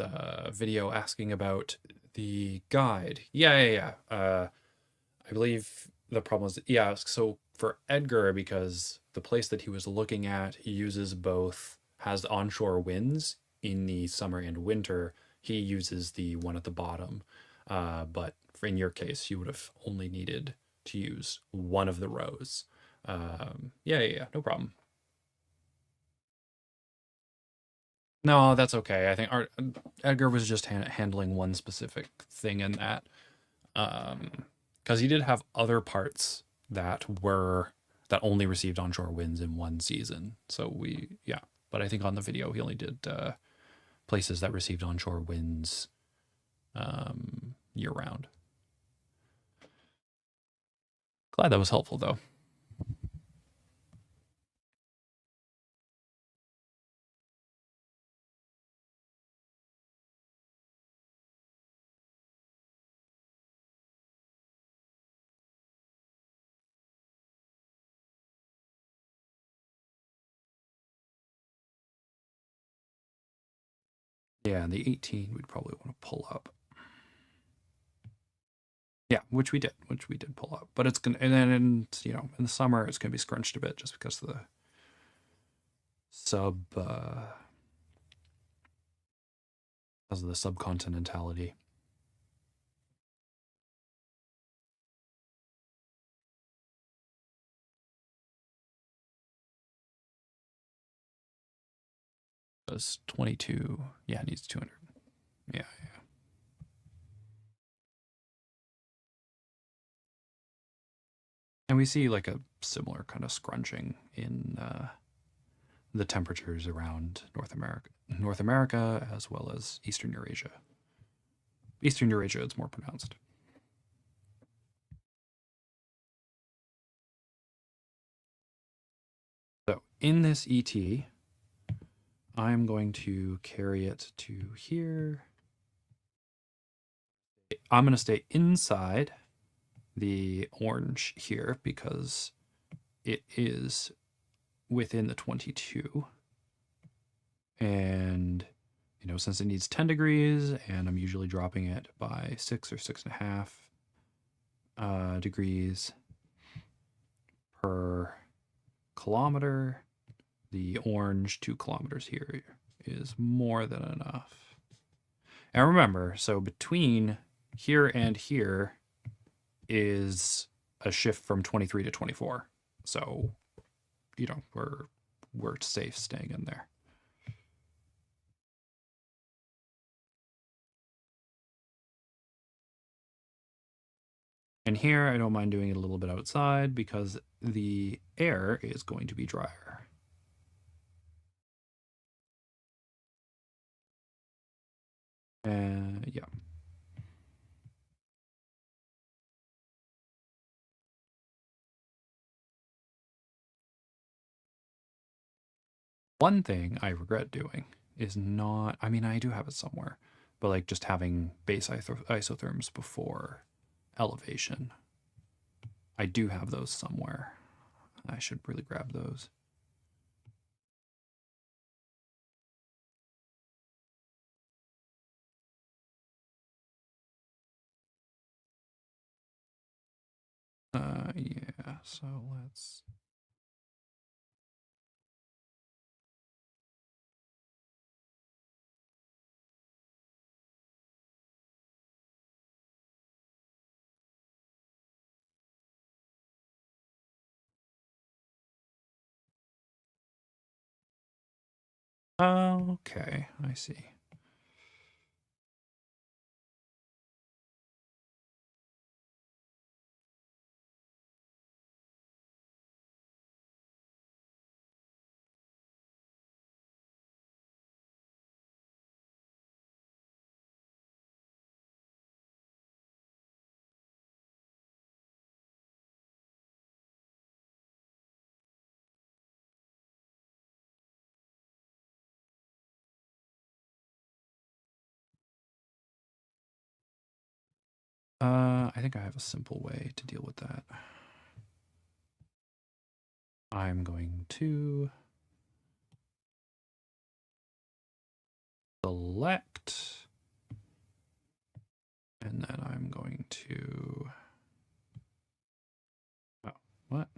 video asking about the guide. Yeah. I believe the problem is, yeah, so for Edgar, because the place that he was looking at uses both, has onshore winds in the summer and winter, he uses the one at the bottom. But in your case, you would have only needed to use one of the rows. Yeah, no problem. No, that's okay. I think Edgar was just handling one specific thing in that. Because he did have other parts that only received onshore winds in one season. So yeah. But I think on the video he only did places that received onshore winds year round. Glad that was helpful though. Yeah, and the 18 we'd probably want to pull up. Yeah, which we did pull up. But it's gonna, and then in the summer it's gonna be scrunched a bit just because of the subcontinentality. It's 22. Yeah, it needs 200. Yeah. And we see like a similar kind of scrunching in the temperatures around North America as well as Eastern Eurasia. Eastern Eurasia is more pronounced. So in this ET, I'm going to carry it to here. I'm going to stay inside the orange here because it is within the 22. And, since it needs 10 degrees and I'm usually dropping it by 6 or 6.5 degrees per kilometer, the orange 2 kilometers here is more than enough. And remember, so between here and here is a shift from 23 to 24. So, we're safe staying in there. And here, I don't mind doing it a little bit outside because the air is going to be drier. Yeah. One thing I regret doing is not, I mean, I do have it somewhere, but like just having base isotherms before elevation. I do have those somewhere. I should really grab those. Yeah, so let's. Okay, I see. I think I have a simple way to deal with that. I'm going to select, and then I'm going to, oh, what?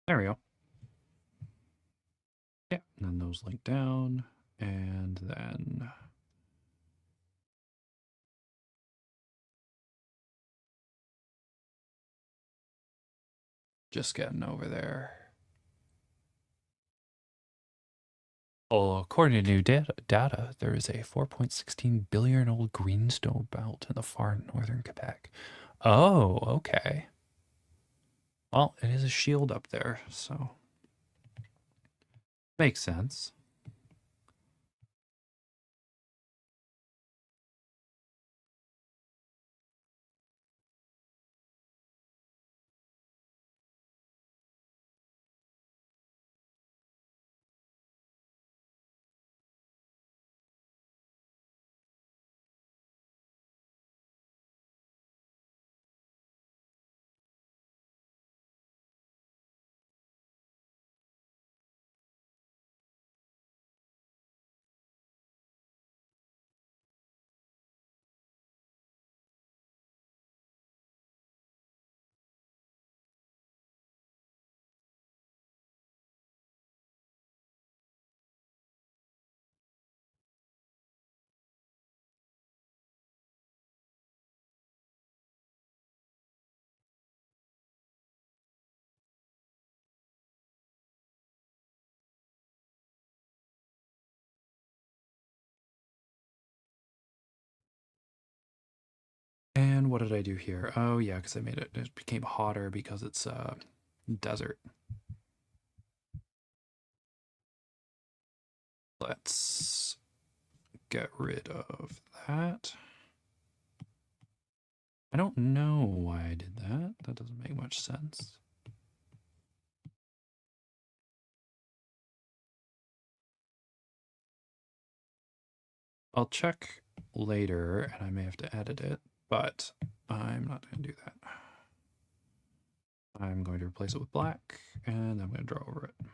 There we go. Yeah, and then those link down, and then just getting over there. Oh, according to new data, there is a 4.16 billion old greenstone belt in the far northern Quebec. Oh, okay. Well, it is a shield up there, so makes sense. And what did I do here? Oh yeah, because I made it. It became hotter because it's desert. Let's get rid of that. I don't know why I did that. That doesn't make much sense. I'll check later, and I may have to edit it, but I'm not going to do that. I'm going to replace it with black, and I'm going to draw over it.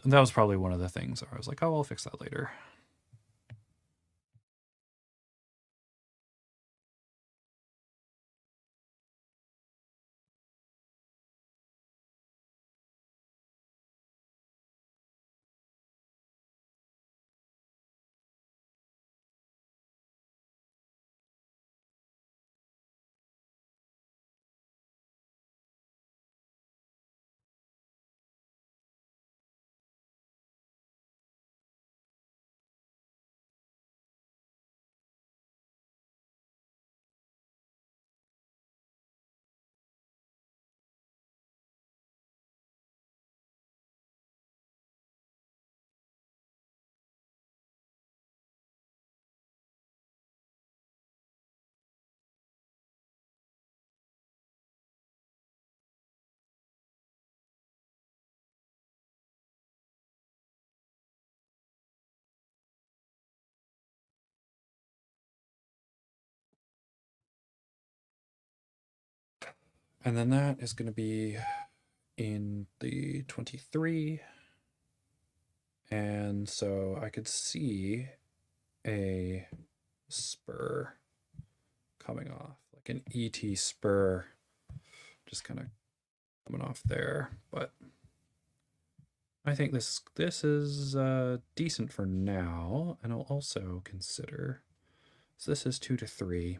That was probably one of the things where I was like, oh, I'll fix that later. And then that is going to be in the 23. And so I could see a spur coming off, like an ET spur, just kind of coming off there. But I think this is decent for now, and I'll also consider. So this is 2 to 3.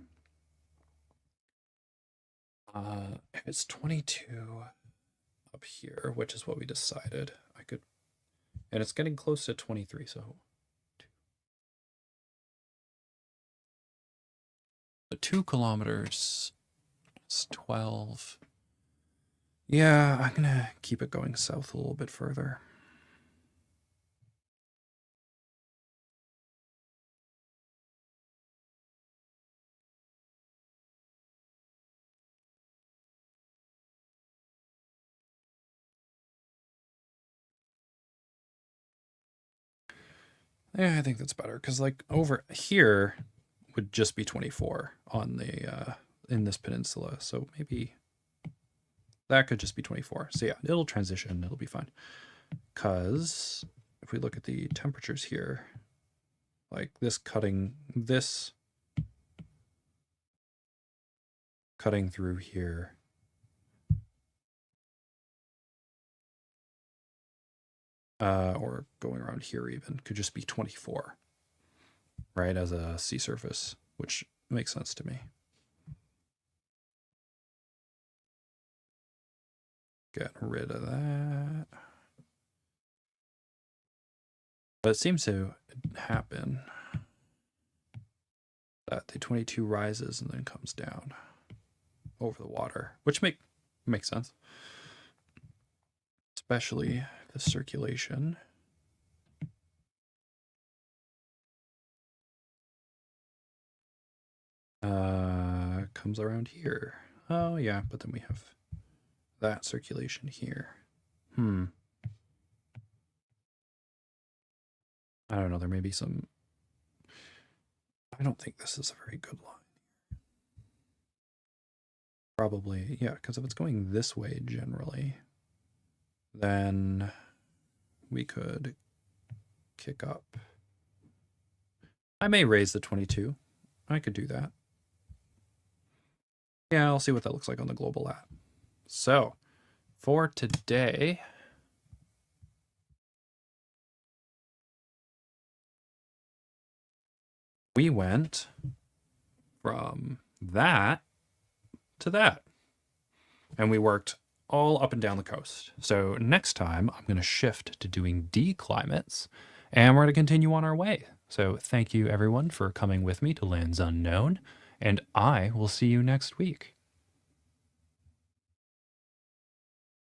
If it's 22 up here, which is what we decided, I could, and it's getting close to 23, so the 2 kilometers is 12. Yeah, I'm gonna keep it going south a little bit further. Yeah, I think that's better because like over here would just be 24 on the in this peninsula. So maybe that could just be 24. So yeah, it'll transition, it'll be fine. Because if we look at the temperatures here, like this cutting through here, or going around here even, could just be 24, right, as a sea surface, which makes sense to me. Get rid of that. But it seems to happen that the 22 rises and then comes down over the water, which makes sense, especially the circulation. Comes around here. Oh yeah, but then we have that circulation here. I don't know, there may be some. I don't think this is a very good line. Probably, yeah, because if it's going this way generally, then we could kick up. I may raise the 22. I could do that. Yeah, I'll see what that looks like on the global lat. So, for today, we went from that to that. And we worked all up and down the coast. So next time, I'm going to shift to doing D climates, and we're going to continue on our way. So thank you, everyone, for coming with me to Lands Unknown, and I will see you next week.